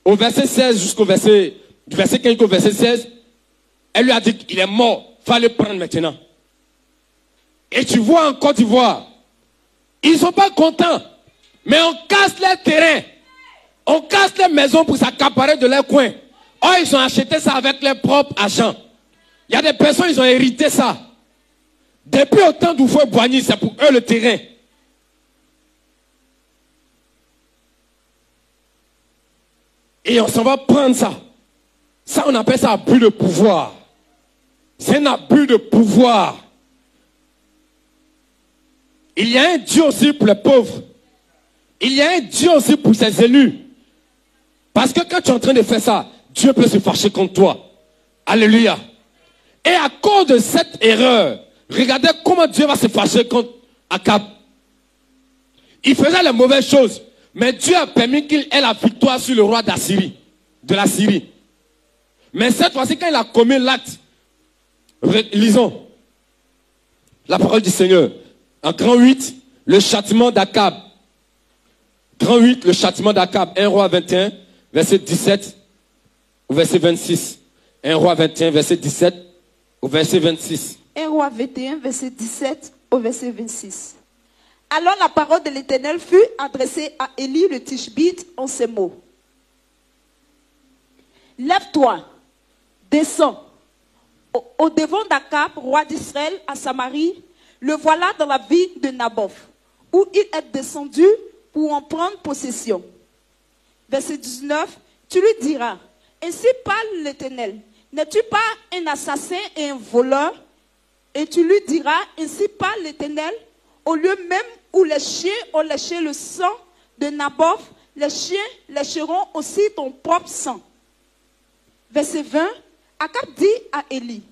au verset 16 jusqu'au verset, du verset 15 au verset 16, elle lui a dit qu'il est mort, il fallait le prendre maintenant. Et tu vois en Côte d'Ivoire, ils ne sont pas contents, mais on casse les terrains, on casse les maisons pour s'accaparer de leurs coins. Oh, ils ont acheté ça avec leurs propres argent. Il y a des personnes, ils ont hérité ça. Depuis au temps d'Oufoué-Boigny, c'est pour eux le terrain. Et on s'en va prendre ça. Ça, on appelle ça abus de pouvoir. C'est un abus de pouvoir. Il y a un Dieu aussi pour les pauvres. Il y a un Dieu aussi pour ses élus. Parce que quand tu es en train de faire ça, Dieu peut se fâcher contre toi. Alléluia. Et à cause de cette erreur, regardez comment Dieu va se fâcher contre Akab. Il faisait les mauvaises choses. Mais Dieu a permis qu'il ait la victoire sur le roi d'Assyrie, de la Syrie. Mais cette fois-ci, quand il a commis l'acte, lisons la parole du Seigneur. En grand 8, le châtiment d'Akab. Grand 8, le châtiment d'Akab. 1 roi 21, verset 17 au verset 26. 1 roi 21, verset 17 au verset 26. 1 roi 21, verset 17 au verset 26. Alors la parole de l'Éternel fut adressée à Élie le Tishbite en ces mots. Lève-toi, descends au devant d'Akab, roi d'Israël, à Samarie. Le voilà dans la ville de Naboth, où il est descendu pour en prendre possession. Verset 19, tu lui diras, ainsi parle l'Éternel, n'es-tu pas un assassin et un voleur? Et tu lui diras, ainsi parle l'Éternel, au lieu même où les chiens ont léché le sang de Naboth, les chiens lécheront aussi ton propre sang. Verset 20, Akab dit à Élie,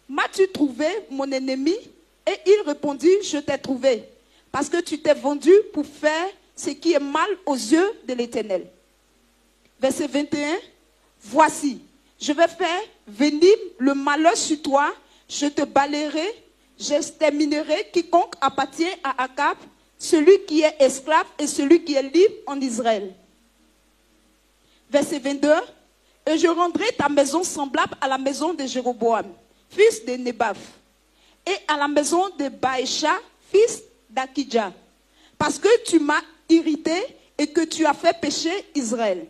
m'as-tu trouvé mon ennemi? Et il répondit, je t'ai trouvé, parce que tu t'es vendu pour faire ce qui est mal aux yeux de l'Éternel. Verset 21, voici, je vais faire venir le malheur sur toi, je te balayerai, j'exterminerai quiconque appartient à Akab, celui qui est esclave et celui qui est libre en Israël. Verset 22, et je rendrai ta maison semblable à la maison de Jéroboam, fils de Nebath, et à la maison de Baécha, fils d'Akidja, parce que tu m'as irrité et que tu as fait pécher Israël.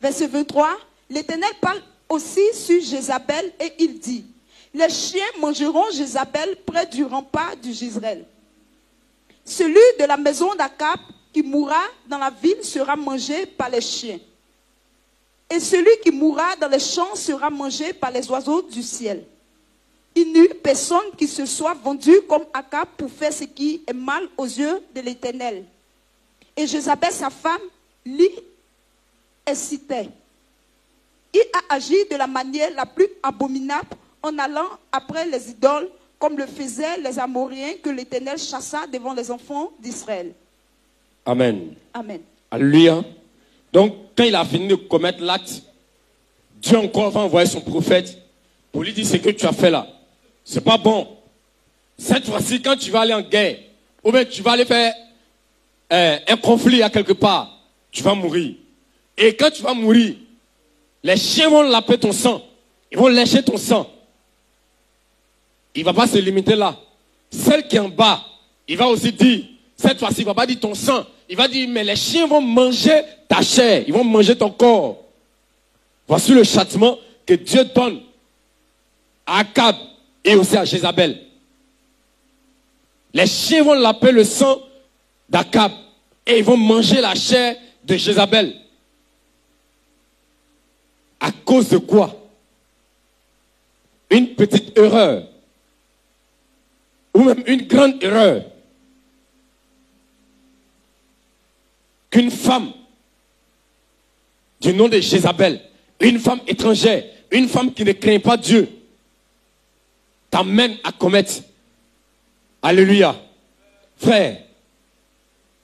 Verset 23, l'Éternel parle aussi sur Jézabel et il dit, les chiens mangeront Jézabel près du rempart du Jezreel. Celui de la maison d'Akab qui mourra dans la ville sera mangé par les chiens. Et celui qui mourra dans les champs sera mangé par les oiseaux du ciel. Il n'y eut personne qui se soit vendu comme Akab pour faire ce qui est mal aux yeux de l'Éternel. Et Jézabel, sa femme, l'y excitait. Il a agi de la manière la plus abominable en allant après les idoles, comme le faisaient les Amoréens que l'Éternel chassa devant les enfants d'Israël. Amen. Amen. Alléluia. Donc, quand il a fini de commettre l'acte, Dieu encore va envoyer son prophète pour lui dire ce que tu as fait là. C'est pas bon. Cette fois-ci, quand tu vas aller en guerre, ou bien tu vas aller faire un conflit à quelque part, tu vas mourir. Et quand tu vas mourir, les chiens vont laper ton sang. Ils vont lécher ton sang. Il ne va pas se limiter là. Celle qui est en bas, il va aussi dire, cette fois-ci, il ne va pas dire ton sang. Il va dire, mais les chiens vont manger ta chair. Ils vont manger ton corps. Voici le châtiment que Dieu donne à Akab et aussi à Jézabel. Les chiens vont laper le sang d'Akab et ils vont manger la chair de Jézabel. À cause de quoi? Une petite erreur. Ou même une grande erreur. Qu'une femme du nom de Jézabel, une femme étrangère, une femme qui ne craint pas Dieu, t'amène à commettre. Alléluia. Frère,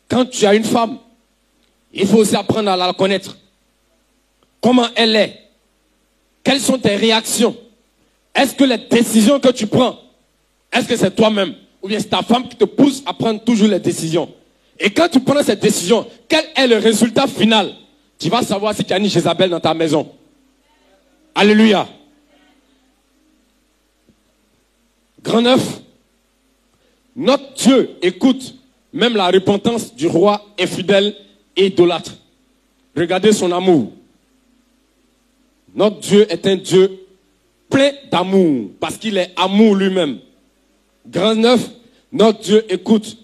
quand tu as une femme, il faut aussi apprendre à la connaître. Comment elle est? Quelles sont tes réactions? Est-ce que les décisions que tu prends, est-ce que c'est toi-même? Ou bien c'est ta femme qui te pousse à prendre toujours les décisions? Et quand tu prends cette décision, quel est le résultat final? Tu vas savoir si tu as une Jézabel dans ta maison. Alléluia. Grand 9. Notre Dieu écoute même la repentance du roi infidèle et idolâtre. Regardez son amour. Notre Dieu est un Dieu plein d'amour, parce qu'il est amour lui-même. Grand 9, notre Dieu écoute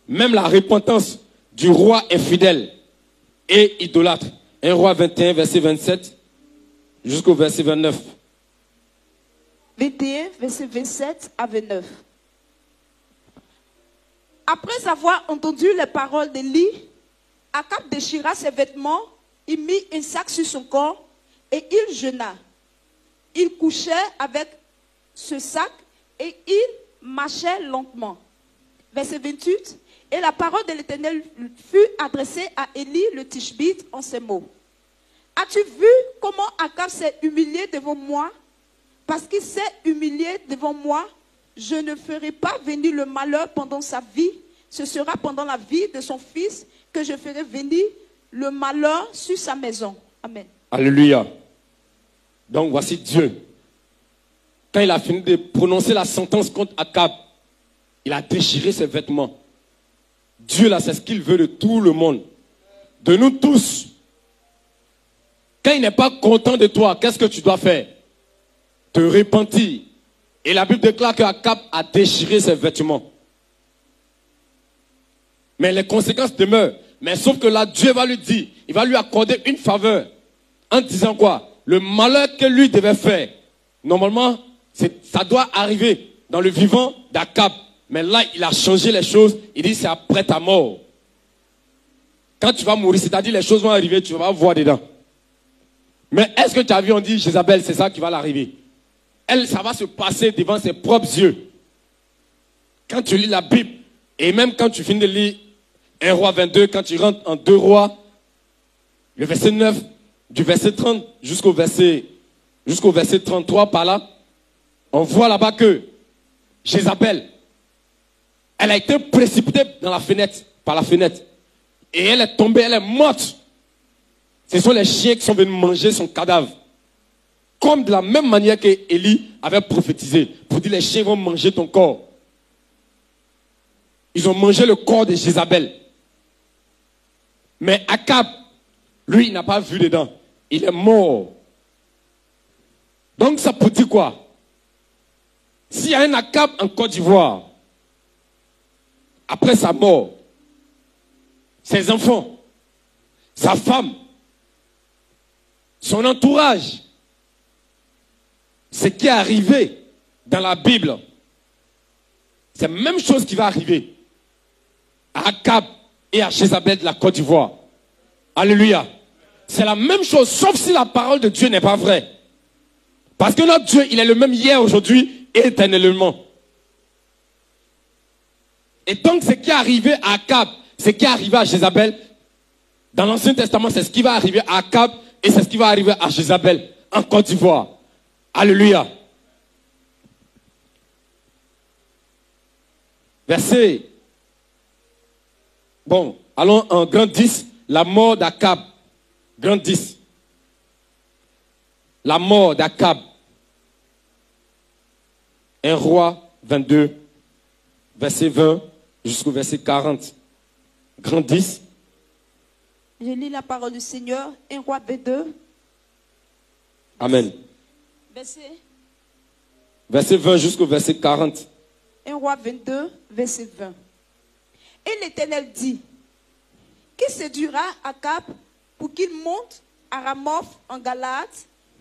même la repentance du roi infidèle et idolâtre. 1 Roi 21, verset 27, jusqu'au verset 29. 21, verset 27 à 29. Après avoir entendu les paroles d'Élie, Akab déchira ses vêtements, il mit un sac sur son corps et il jeûna. Il couchait avec ce sac et il marchait lentement. Verset 28. Et la parole de l'Éternel fut adressée à Élie le Tishbite en ces mots. As-tu vu comment Akab s'est humilié devant moi? Parce qu'il s'est humilié devant moi, je ne ferai pas venir le malheur pendant sa vie. Ce sera pendant la vie de son fils que je ferai venir le malheur sur sa maison. Amen. Alléluia. Donc voici Dieu. Quand il a fini de prononcer la sentence contre Akab, il a déchiré ses vêtements. Dieu là, c'est ce qu'il veut de tout le monde. De nous tous. Quand il n'est pas content de toi, qu'est-ce que tu dois faire? Te repentir. Et la Bible déclare qu'Akab a déchiré ses vêtements. Mais les conséquences demeurent. Mais sauf que là, Dieu va lui dire, il va lui accorder une faveur. En disant quoi? Le malheur que lui devait faire, normalement, ça doit arriver dans le vivant d'Akab. Mais là, il a changé les choses. Il dit, c'est après ta mort. Quand tu vas mourir, c'est-à-dire les choses vont arriver, tu vas voir dedans. Mais est-ce que tu as vu, on dit, Jézabel, c'est ça qui va l'arriver. Elle, ça va se passer devant ses propres yeux. Quand tu lis la Bible, et même quand tu finis de lire 1 Roi 22, quand tu rentres en 2 Rois, le verset 9, du verset 30 jusqu'au verset 33 par là, on voit là-bas que Jézabel, elle a été précipitée dans la fenêtre, par la fenêtre. Et elle est tombée, elle est morte. Ce sont les chiens qui sont venus manger son cadavre. Comme de la même manière que Élie avait prophétisé. Pour dire les chiens vont manger ton corps. Ils ont mangé le corps de Jézabel. Mais Akab, lui, il n'a pas vu dedans. Il est mort. Donc ça peut dire quoi? S'il y a un Akab en Côte d'Ivoire, après sa mort, ses enfants, sa femme, son entourage, ce qui est arrivé dans la Bible, c'est la même chose qui va arriver à Akab et à Jézabel de la Côte d'Ivoire. Alléluia. C'est la même chose, sauf si la parole de Dieu n'est pas vraie. Parce que notre Dieu, il est le même hier, aujourd'hui et éternellement. Et donc, ce qui est arrivé à Akab, ce qui est arrivé à Jézabel, dans l'Ancien Testament, c'est ce qui va arriver à Akab et c'est ce qui va arriver à Jézabel en Côte d'Ivoire. Alléluia. Verset. Bon, allons en grand 10, la mort d'Akab. Grand 10. La mort d'Akab. 1 Roi 22, verset 20 jusqu'au verset 40. Grand 10. Je lis la parole du Seigneur, 1 Roi 22. Amen. Verset 20 jusqu'au verset 40. 1 Roi 22, verset 20. Et l'Éternel dit, qui séduira Akab pour qu'il monte à Ramoth en Galade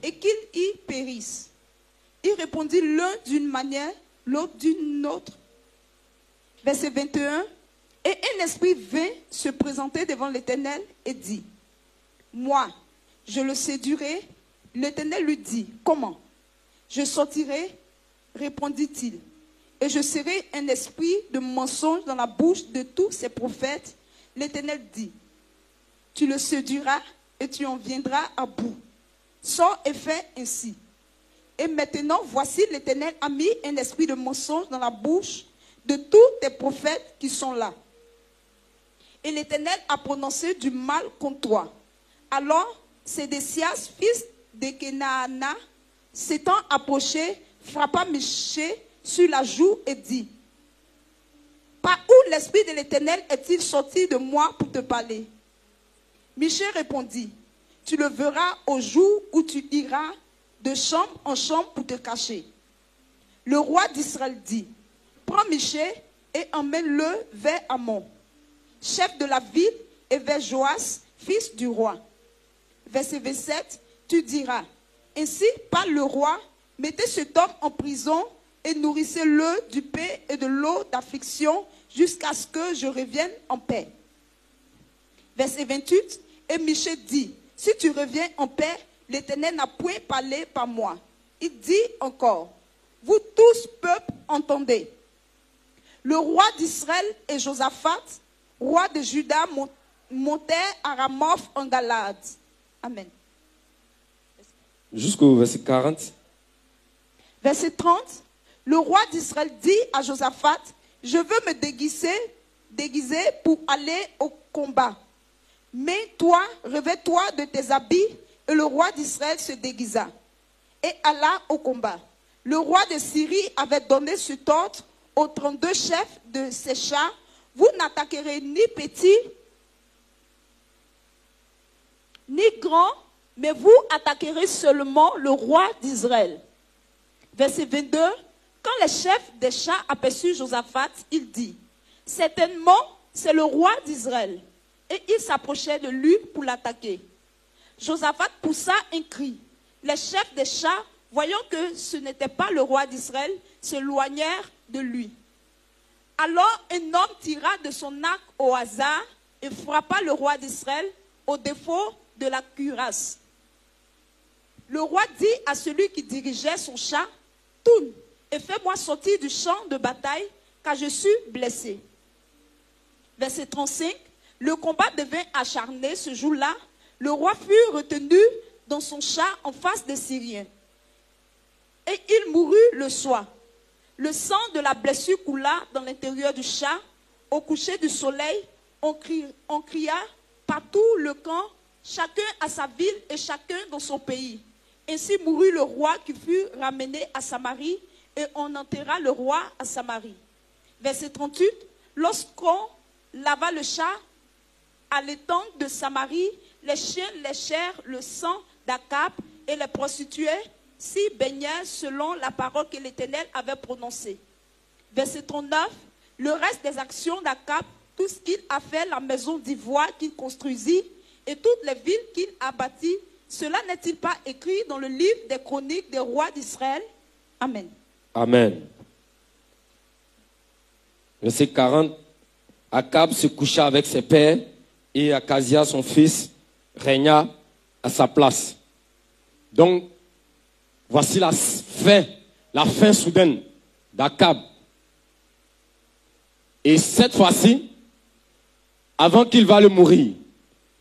et qu'il y périsse? Il répondit l'un d'une manière, l'autre d'une autre. Verset 21. Et un esprit vint se présenter devant l'Éternel et dit, moi, je le séduirai. L'Éternel lui dit, comment? Je sortirai, répondit-il, et je serai un esprit de mensonge dans la bouche de tous ces prophètes. L'Éternel dit, tu le séduiras et tu en viendras à bout. Sors et fais ainsi. Et maintenant, voici, l'Éternel a mis un esprit de mensonge dans la bouche de tous tes prophètes qui sont là. Et l'Éternel a prononcé du mal contre toi. Alors, Sédécias, fils de Kenaana, s'étant approché, frappa Michée sur la joue et dit, par où l'esprit de l'Éternel est-il sorti de moi pour te parler? Michée répondit, tu le verras au jour où tu iras de chambre en chambre pour te cacher. Le roi d'Israël dit, prends Michée et emmène-le vers Amon, chef de la ville, et vers Joas, fils du roi. Verset 27, tu diras, ainsi parle le roi, mettez cet homme en prison et nourrissez-le du pain et de l'eau d'affliction jusqu'à ce que je revienne en paix. Verset 28, et Michée dit, si tu reviens en paix, l'Éternel n'a point parlé par moi. Il dit encore, vous tous, peuple, entendez. Le roi d'Israël et Josaphat, roi de Juda, montèrent à Ramoth en Galade. Amen. Jusqu'au verset 40. Verset 30. Le roi d'Israël dit à Josaphat, je veux me déguiser pour aller au combat. Mais toi, revêt-toi de tes habits. Et le roi d'Israël se déguisa et alla au combat. Le roi de Syrie avait donné cet ordre aux 32 chefs de ses chars, vous n'attaquerez ni petit ni grand, mais vous attaquerez seulement le roi d'Israël. Verset 22, quand les chefs des chars aperçurent Josaphat, il dit, certainement c'est le roi d'Israël. Et ils s'approchaient de lui pour l'attaquer. Josaphat poussa un cri. Les chefs des chars, voyant que ce n'était pas le roi d'Israël, s'éloignèrent de lui. Alors un homme tira de son arc au hasard et frappa le roi d'Israël au défaut de la cuirasse. Le roi dit à celui qui dirigeait son char, tourne et fais-moi sortir du champ de bataille, car je suis blessé. Verset 35, le combat devint acharné ce jour-là. Le roi fut retenu dans son char en face des Syriens. Et il mourut le soir. Le sang de la blessure coula dans l'intérieur du char. Au coucher du soleil, on cria par tout le camp, chacun à sa ville et chacun dans son pays. Ainsi mourut le roi qui fut ramené à Samarie, et on enterra le roi à Samarie. Verset 38. lorsqu'on lava le chat à l'étang de Samarie, les chiens léchèrent le sang d'Akab et les prostituées s'y baignaient selon la parole que l'Éternel avait prononcée. Verset 39. Le reste des actions d'Akab, tout ce qu'il a fait, la maison d'ivoire qu'il construisit et toutes les villes qu'il a bâties, cela n'est-il pas écrit dans le livre des chroniques des rois d'Israël? Amen. Amen. Verset 40. Akab se coucha avec ses pères et Akazia, son fils, régna à sa place. Donc, voici la fin soudaine d'Akab. Et cette fois-ci, avant qu'il va le mourir,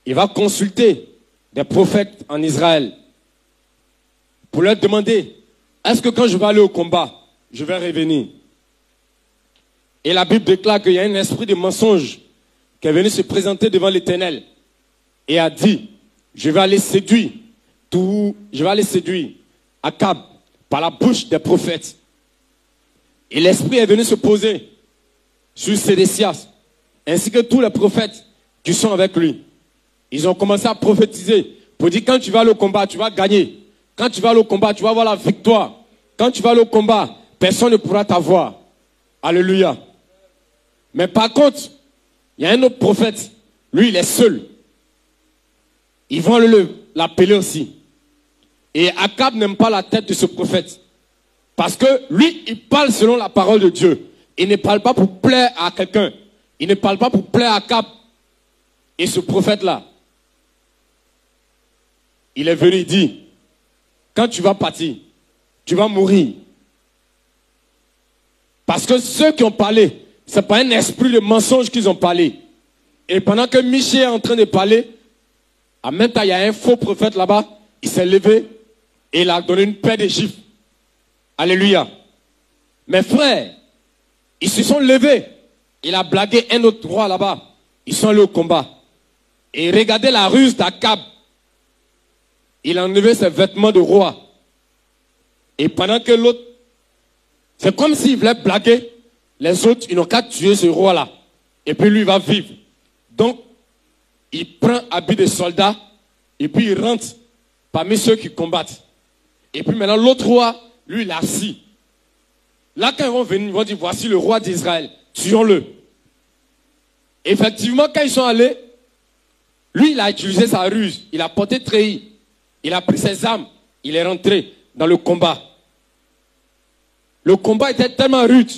il va consulter des prophètes en Israël pour leur demander, est-ce que quand je vais aller au combat, je vais revenir? Et la Bible déclare qu'il y a un esprit de mensonge qui est venu se présenter devant l'Éternel et a dit, je vais aller séduire Akab par la bouche des prophètes. Et l'esprit est venu se poser sur Sédécias, ainsi que tous les prophètes qui sont avec lui. Ils ont commencé à prophétiser pour dire, quand tu vas aller au combat, tu vas gagner. Quand tu vas aller au combat, tu vas avoir la victoire. Quand tu vas aller au combat, personne ne pourra t'avoir. Alléluia. Mais par contre, il y a un autre prophète. Lui, il est seul. Ils vont l'appeler aussi. Et Akab n'aime pas la tête de ce prophète. Parce que lui, il parle selon la parole de Dieu. Il ne parle pas pour plaire à quelqu'un. Il ne parle pas pour plaire à Akab. Et ce prophète-là, il est venu dire, quand tu vas partir, tu vas mourir. Parce que ceux qui ont parlé, ce n'est pas un esprit de mensonge qu'ils ont parlé. Et pendant que Michée est en train de parler, en même temps, il y a un faux prophète là-bas, il s'est levé et il a donné une paire de gifles. Alléluia. Mes frères, ils se sont levés. Il a blagué un autre roi là-bas. Ils sont allés au combat. Et regardez la ruse d'Akab. Il a enlevé ses vêtements de roi. Et pendant que l'autre, c'est comme s'il voulait blaguer, les autres, ils n'ont qu'à tuer ce roi-là. Et puis lui, il va vivre. Donc, il prend habit de soldat, et puis il rentre parmi ceux qui combattent. Et puis maintenant, l'autre roi, lui, il est assis. Là, quand ils vont venir, ils vont dire, voici le roi d'Israël, tuons-le. Effectivement, quand ils sont allés, lui, il a utilisé sa ruse. Il a porté treillis. Il a pris ses armes. Il est rentré dans le combat. Le combat était tellement rude.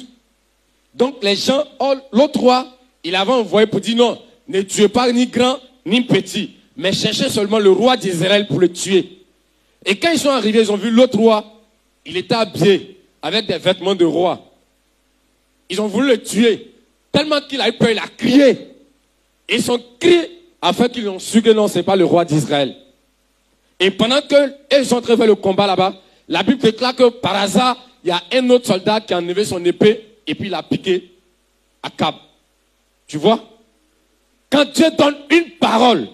Donc les gens, l'autre roi, il avait envoyé pour dire non, ne tuez pas ni grand ni petit, mais cherchez seulement le roi d'Israël pour le tuer. Et quand ils sont arrivés, ils ont vu l'autre roi, il était habillé avec des vêtements de roi. Ils ont voulu le tuer, tellement qu'il a eu peur, il a crié. Et ils ont crié afin qu'ils ont su que non, ce n'est pas le roi d'Israël. Et pendant qu'ils sont entrés vers le combat là-bas, la Bible déclare que par hasard, il y a un autre soldat qui a enlevé son épée et puis il a piqué Akab. Tu vois? Quand Dieu donne une parole,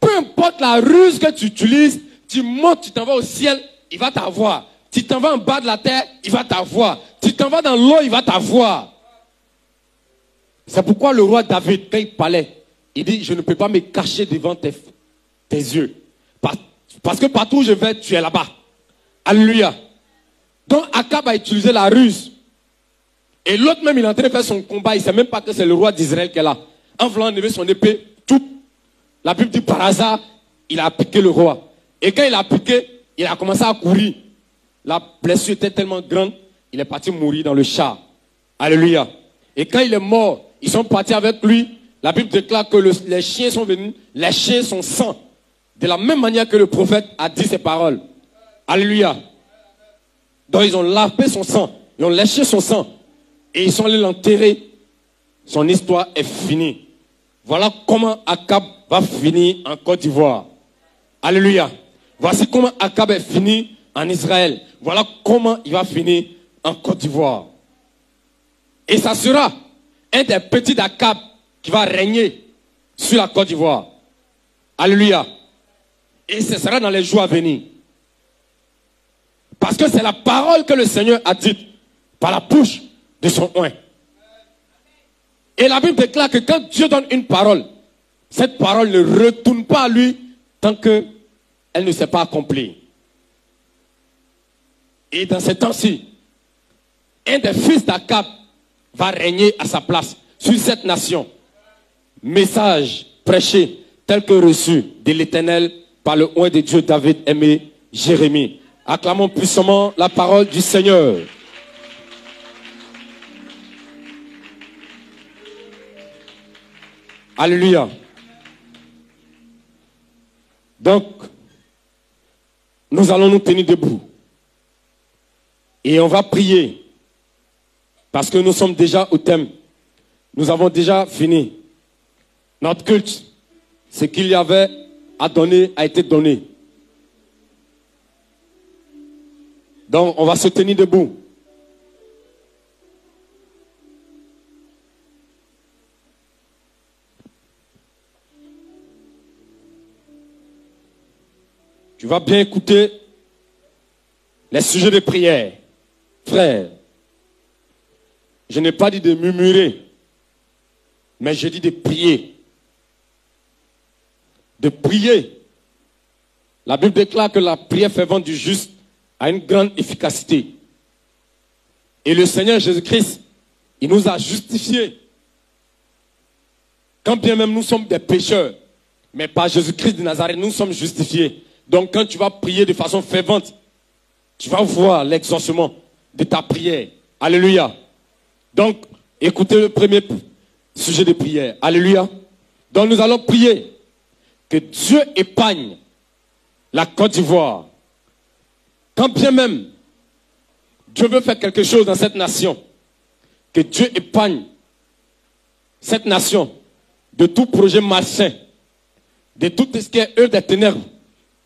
peu importe la ruse que tu utilises, tu montes, tu t'en vas au ciel, il va t'avoir. Tu t'en vas en bas de la terre, il va t'avoir. Tu t'en vas dans l'eau, il va t'avoir. C'est pourquoi le roi David, quand il parlait, il dit, je ne peux pas me cacher devant tes yeux. Parce que partout où je vais, tu es là-bas. Alléluia. Donc Akab a utilisé la ruse. Et l'autre même, il est en train de faire son combat. Il ne sait même pas que c'est le roi d'Israël qui est là. En voulant enlever son épée, tout. La Bible dit par hasard, il a piqué le roi. Et quand il a piqué, il a commencé à courir. La blessure était tellement grande, il est parti mourir dans le char. Alléluia. Et quand il est mort, ils sont partis avec lui. La Bible déclare que les chiens sont venus lécher son sang. De la même manière que le prophète a dit ces paroles. Alléluia. Donc ils ont lavé son sang. Ils ont léché son sang. Et ils sont allés l'enterrer. Son histoire est finie. Voilà comment Akab va finir en Côte d'Ivoire. Alléluia. Voici comment Akab est fini en Israël. Voilà comment il va finir en Côte d'Ivoire. Et ça sera un des petits d'Akab qui va régner sur la Côte d'Ivoire. Alléluia. Et ce sera dans les jours à venir. Parce que c'est la parole que le Seigneur a dite par la bouche de son oint. Et la Bible déclare que quand Dieu donne une parole, cette parole ne retourne pas à lui tant qu'elle ne s'est pas accomplie. Et dans ces temps-ci, un des fils d'Akab va régner à sa place sur cette nation. Message prêché tel que reçu de l'Éternel par le oint de Dieu David aimé Jérémie. Acclamons puissamment la parole du Seigneur. Alléluia. Donc, nous allons nous tenir debout. Et on va prier. Parce que nous sommes déjà au thème. Nous avons déjà fini. Notre culte, ce qu'il y avait à donner a été donné. Donc, on va se tenir debout. Tu vas bien écouter les sujets de prière. Frère, je n'ai pas dit de murmurer, mais je dis de prier. De prier. La Bible déclare que la prière fervente du juste a une grande efficacité. Et le Seigneur Jésus-Christ, il nous a justifiés. Quand bien même nous sommes des pécheurs, mais par Jésus-Christ de Nazareth, nous sommes justifiés. Donc quand tu vas prier de façon fervente, tu vas voir l'exaucement de ta prière. Alléluia. Donc, écoutez le premier sujet de prière. Alléluia. Donc nous allons prier que Dieu épargne la Côte d'Ivoire. Quand bien même Dieu veut faire quelque chose dans cette nation, que Dieu épargne cette nation de tout projet malsain, de tout ce qui est œuvre des ténèbres,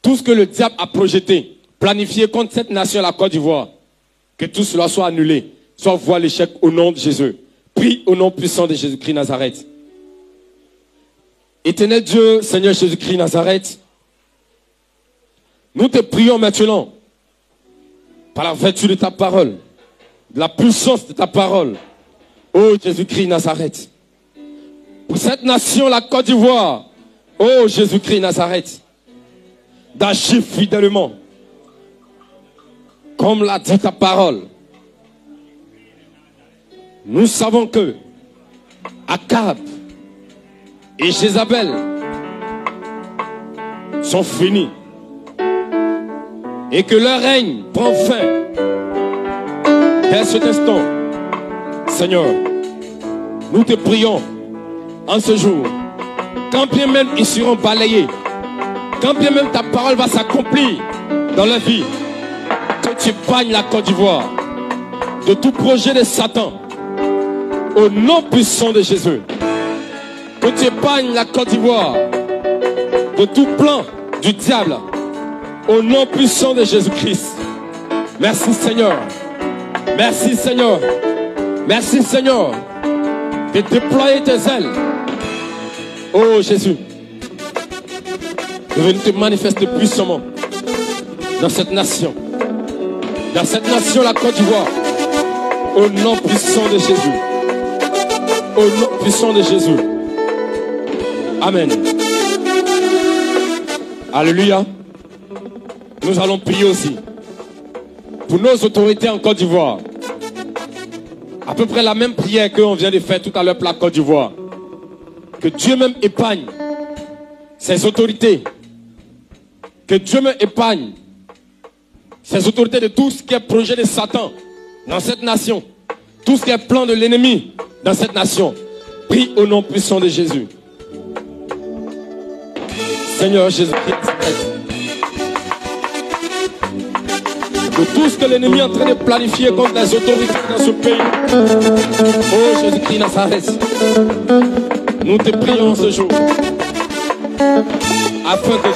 tout ce que le diable a projeté, planifié contre cette nation, la Côte d'Ivoire, que tout cela soit annulé, soit voie l'échec au nom de Jésus. Prie au nom puissant de Jésus-Christ Nazareth. Éternel Dieu, Seigneur Jésus-Christ Nazareth, nous te prions maintenant, par la vertu de ta parole, de la puissance de ta parole, ô Jésus-Christ Nazareth, pour cette nation, la Côte d'Ivoire, ô Jésus-Christ Nazareth, d'agir fidèlement, comme l'a dit ta parole. Nous savons que Akab et Jézabel sont finis et que leur règne prend fin dès cet instant. Seigneur, nous te prions en ce jour, quand bien même ils seront balayés, quand bien même ta parole va s'accomplir dans leur vie, que tu épargnes la Côte d'Ivoire de tout projet de Satan, au nom puissant de Jésus. Que tu épargnes la Côte d'Ivoire de tout plan du diable, au nom puissant de Jésus-Christ. Merci Seigneur. Merci Seigneur. Merci Seigneur de déployer tes ailes. Oh Jésus, de venir te manifester puissamment dans cette nation. Dans cette nation, la Côte d'Ivoire. Au nom puissant de Jésus. Au nom puissant de Jésus. Amen. Alléluia. Nous allons prier aussi pour nos autorités en Côte d'Ivoire. À peu près la même prière qu'on vient de faire tout à l'heure pour la Côte d'Ivoire. Que Dieu même épargne ses autorités. Que Dieu même épargne ses autorités de tout ce qui est projet de Satan dans cette nation. Tout ce qui est plan de l'ennemi dans cette nation. Prie au nom puissant de Jésus. Seigneur Jésus-Christ, de tout ce que l'ennemi est en train de planifier contre les autorités dans ce pays. Oh Jésus-Christ Nazareth, nous te prions ce jour afin que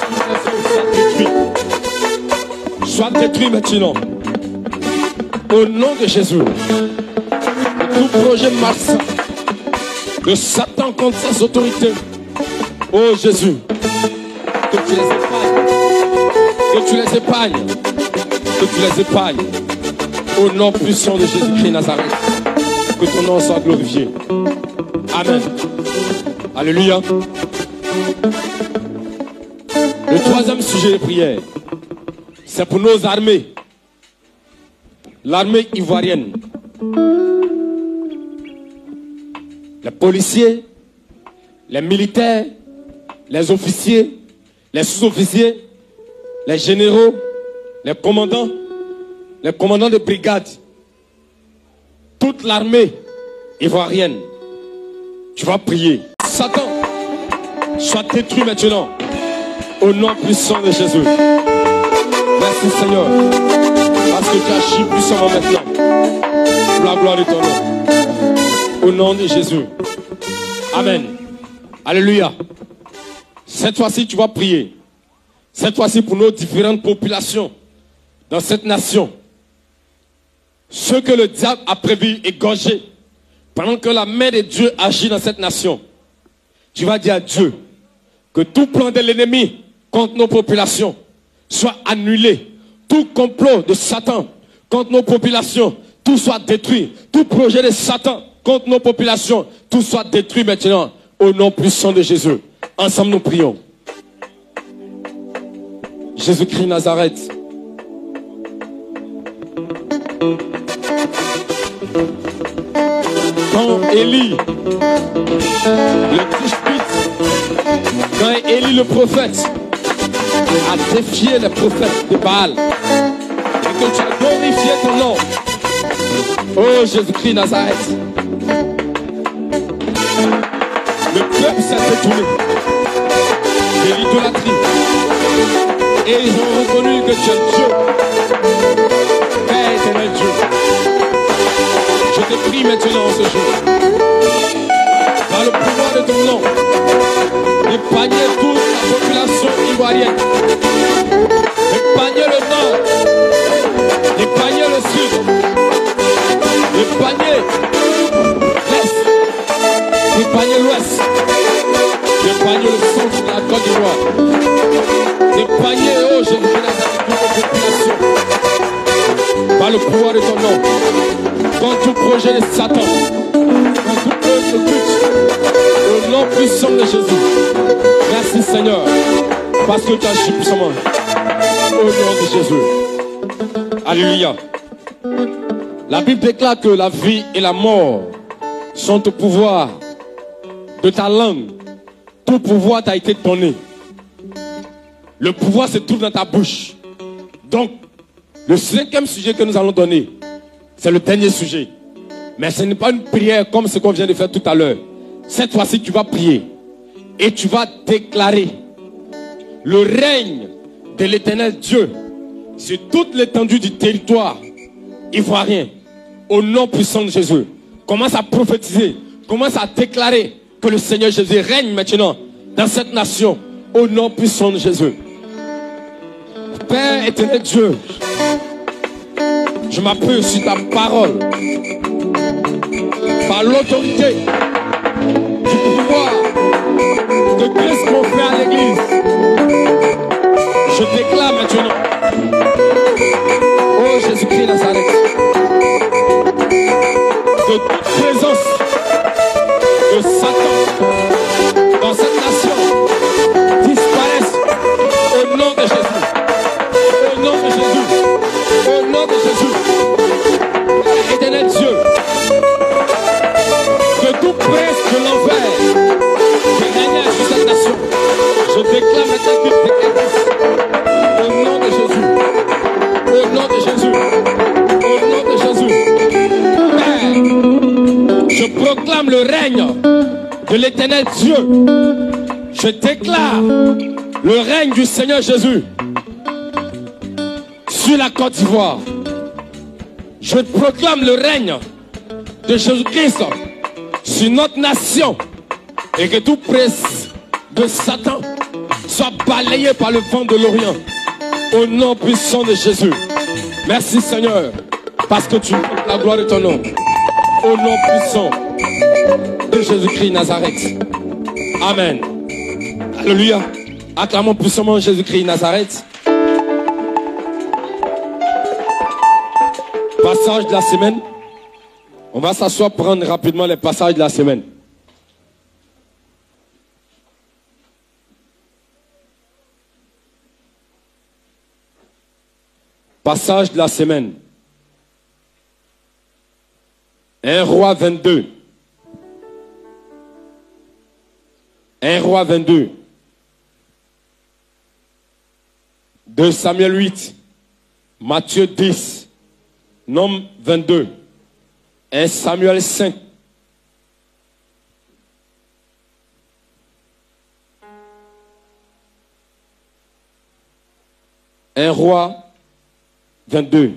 tout soit détruit maintenant. Au nom de Jésus, tout projet malsain de Satan contre ses autorités, oh Jésus, que tu les épargnes, que tu les épargnes, que tu les épargnes. Au nom puissant de Jésus-Christ Nazareth, que ton nom soit glorifié. Amen. Alléluia. Le troisième sujet de prière, c'est pour nos armées. L'armée ivoirienne. Les policiers, les militaires, les officiers, les sous-officiers, les généraux, les commandants de brigade, toute l'armée ivoirienne. Tu vas prier. Satan, sois détruit maintenant. Au nom puissant de Jésus. Merci Seigneur. Parce que tu agis puissamment maintenant. Pour la gloire de ton nom. Au nom de Jésus. Amen. Alléluia. Cette fois-ci, tu vas prier. Cette fois-ci pour nos différentes populations dans cette nation. Ceux que le diable a prévu égorger pendant que la main de Dieu agit dans cette nation. Tu vas dire à Dieu que tout plan de l'ennemi contre nos populations soit annulé. Tout complot de Satan contre nos populations, tout soit détruit. Tout projet de Satan contre nos populations, tout soit détruit maintenant. Au nom puissant de Jésus. Ensemble nous prions. Jésus-Christ Nazareth. Quand Élie, le Tishbite, quand Élie le prophète a défié les prophètes de Baal et que tu as glorifié ton nom, oh Jésus-Christ Nazareth, le peuple s'est détourné de l'idolâtrie et ils ont reconnu que tu es Dieu, Père éternel Dieu. Je te prie maintenant ce jour, par le pouvoir de ton nom, d'épargner toute la population ivoirienne, d'épargner le nord, d'épargner le sud, d'épargner l'est, d'épargner l'ouest, d'épargner le centre de la Côte d'Ivoire, d'épargner, oh Jésus-Christ, toute la population, par le pouvoir de ton nom. Contre tout projet de Satan, contre tout œuvre de culte, au nom puissant de Jésus. Merci Seigneur, parce que tu agis puissamment. Au nom de Jésus. Alléluia. La Bible déclare que la vie et la mort sont au pouvoir de ta langue. Tout pouvoir t'a été donné. Le pouvoir se trouve dans ta bouche. Donc, le cinquième sujet que nous allons donner, c'est le dernier sujet. Mais ce n'est pas une prière comme ce qu'on vient de faire tout à l'heure. Cette fois-ci, tu vas prier. Et tu vas déclarer le règne de l'Éternel Dieu sur toute l'étendue du territoire ivoirien. Au nom puissant de Jésus. Commence à prophétiser. Commence à déclarer que le Seigneur Jésus règne maintenant dans cette nation. Au nom puissant de Jésus. Père éternel Dieu, je m'appuie sur ta parole, par l'autorité du pouvoir de Christ confère à l'Église. Je déclare maintenant, oh Jésus-Christ Nazareth, de toute présence de Satan dans cette nation disparaisse au nom de Jésus. Au nom de Jésus. Au nom de Jésus. Éternel Dieu, que tout prince de l'enfer qui régnait sur cette nation, je déclare maintenant qu'il t'éclipse. Au nom de Jésus. Au nom de Jésus. Au nom de Jésus. Père, je proclame le règne de l'Éternel Dieu. Je déclare le règne du Seigneur Jésus sur la Côte d'Ivoire. Je proclame le règne de Jésus-Christ sur notre nation et que tout presse de Satan soit balayé par le vent de l'Orient. Au nom puissant de Jésus. Merci Seigneur, parce que tu portes la gloire de ton nom. Au nom puissant de Jésus-Christ Nazareth. Amen. Alléluia. Acclamons puissamment Jésus-Christ Nazareth. Passage de la semaine. On va s'asseoir, prendre rapidement les passages de la semaine. Passage de la semaine. 1 Roi 22. 1 Roi 22. 2 Samuel 8. Matthieu 10. Nom 22. 1 Samuel 5. Un roi 22.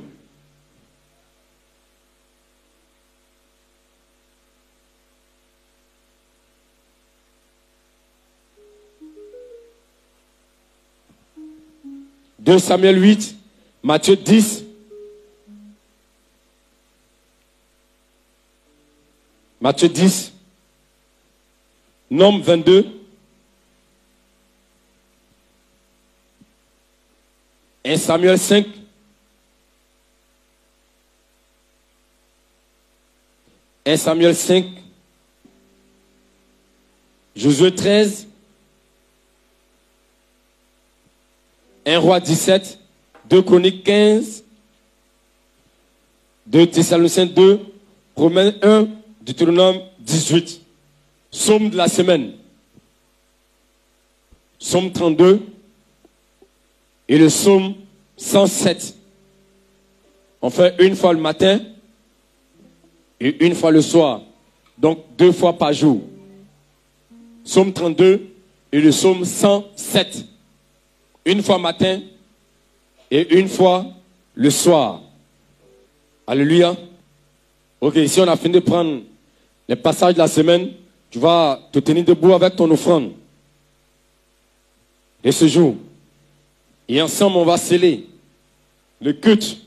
Deux Samuel 8, Matthieu 10, Matthieu 10, Nom 22, 1 Samuel 5, 1 Samuel 5, Josué 13, 1 Roi 17, 2 Chroniques 15, 2 Thessaloniciens 2, Romains 1, Deutéronome 18. Psaume de la semaine. Psaume 32 et le psaume 107. On fait une fois le matin et une fois le soir. Donc 2 fois par jour. Psaume 32 et le psaume 107. Une fois matin et une fois le soir. Alléluia. Ok, ici on a fini de prendre les passages de la semaine. Tu vas te tenir debout avec ton offrande de ce jour. Et ensemble, on va sceller le culte.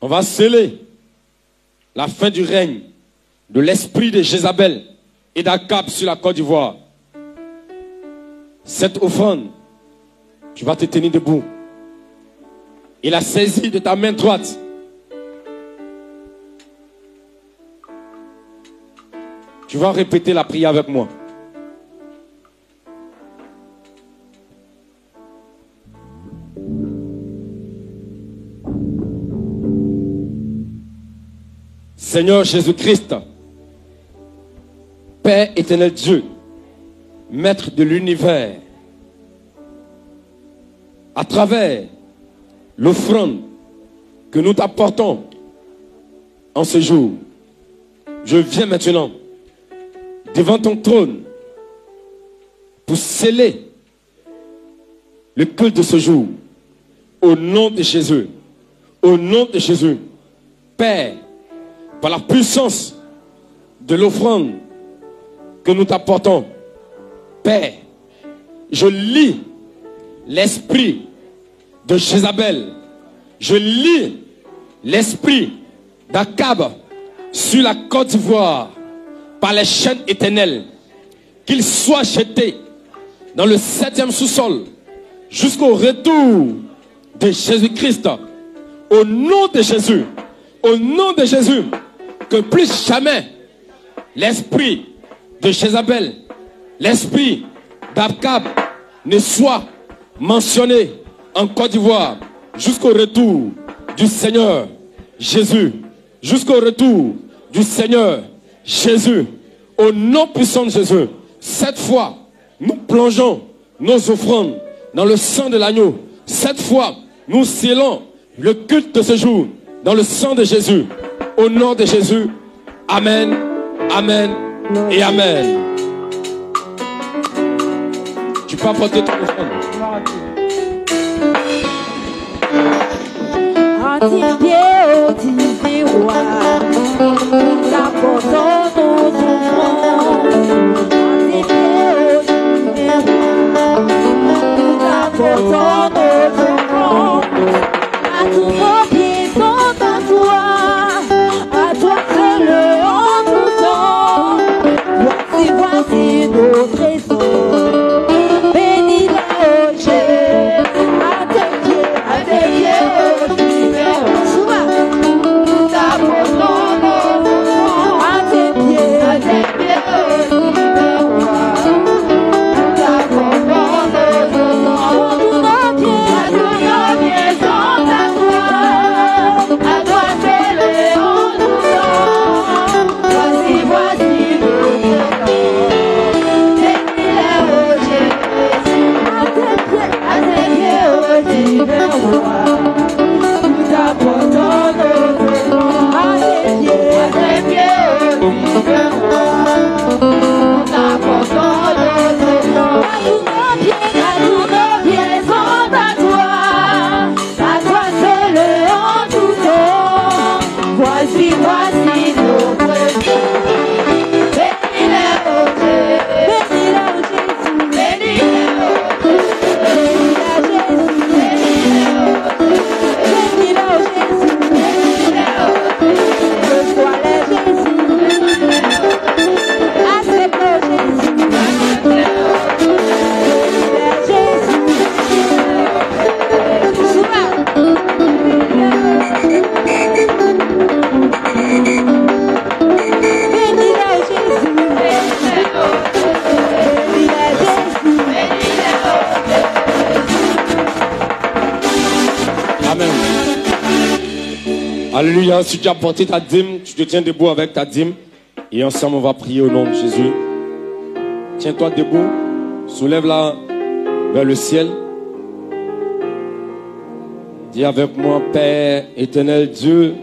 On va sceller la fin du règne de l'esprit de Jézabel et d'Akab sur la Côte d'Ivoire. Cette offrande, tu vas te tenir debout et la saisir de ta main droite. Tu vas répéter la prière avec moi. Seigneur Jésus-Christ, Père éternel Dieu, Maître de l'univers, à travers l'offrande que nous t'apportons en ce jour, je viens maintenant devant ton trône pour sceller le culte de ce jour au nom de Jésus. Au nom de Jésus, Père, par la puissance de l'offrande que nous t'apportons, Père, je lis l'esprit de Jézabel, je lis l'esprit d'Akab sur la Côte d'Ivoire par les chaînes éternelles, qu'il soit jeté dans le 7e sous-sol jusqu'au retour de Jésus-Christ. Au nom de Jésus, au nom de Jésus, que plus jamais l'esprit de Jézabel, l'esprit d'Akab ne soit mentionné en Côte d'Ivoire jusqu'au retour du Seigneur Jésus. Jusqu'au retour du Seigneur Jésus. Au nom puissant de Jésus, cette fois, nous plongeons nos offrandes dans le sang de l'agneau. Cette fois, nous scellons le culte de ce jour dans le sang de Jésus. Au nom de Jésus, Amen, Amen et Amen. Tu peux apporter ton offrande. Voici nos trésors. Bénis-la, oh Dieu, à tes pieds, oh Dieu, Amen. Alléluia. Si tu as porté ta dîme, tu te tiens debout avec ta dîme. Et ensemble, on va prier au nom de Jésus. Tiens-toi debout. Soulève-la vers le ciel. Dis avec moi, Père éternel Dieu.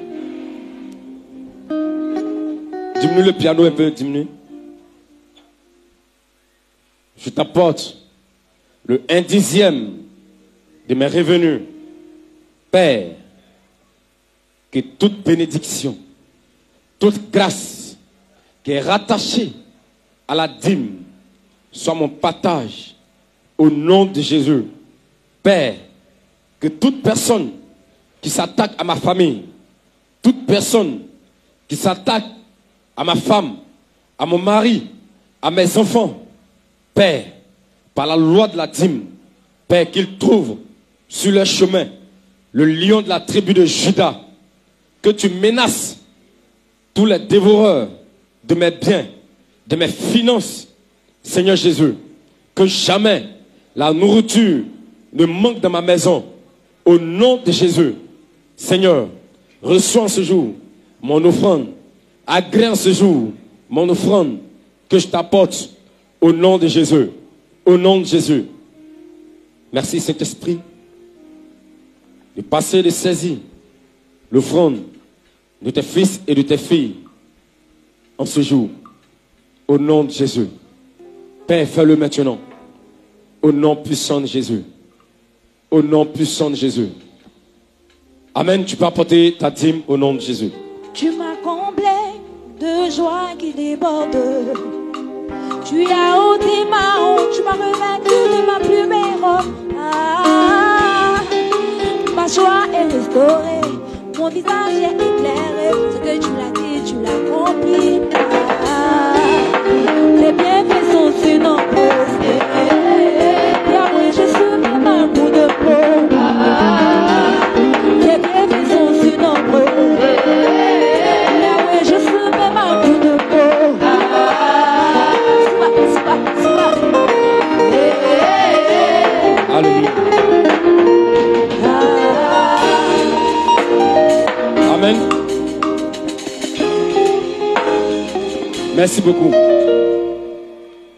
Diminue le piano un peu, diminue. Je t'apporte le 1/10 de mes revenus. Père, que toute bénédiction, toute grâce qui est rattachée à la dîme soit mon partage au nom de Jésus. Père, que toute personne qui s'attaque à ma famille, toute personne qui s'attaque à ma femme, à mon mari, à mes enfants, Père, par la loi de la dîme, Père, qu'ils trouvent sur leur chemin le lion de la tribu de Juda, que tu menaces tous les dévoreurs de mes biens, de mes finances, Seigneur Jésus, que jamais la nourriture ne manque dans ma maison, au nom de Jésus. Seigneur, reçois en ce jour mon offrande, agrée en ce jour mon offrande que je t'apporte au nom de Jésus, au nom de Jésus. Merci Saint-Esprit de passer, de saisir l'offrande de tes fils et de tes filles en ce jour, au nom de Jésus. Père, fais-le maintenant, au nom puissant de Jésus, au nom puissant de Jésus. Amen, tu peux apporter ta dîme au nom de Jésus. Tu m'as comblé de joie qui déborde. Tu as ôté ma honte, tu m'as revêtu de ma plus belle robe. Ah, ma joie est restaurée, mon visage est éclairé. Ce que tu l'as dit, tu l'as accompli. Ah, tes bienfaits sont si nombreux. Et après je suis même un bout de peau. Ah, tes bienfaits sont si nombreux. Et après je suis même un bout de peau. Alléluia. Amen. Merci beaucoup.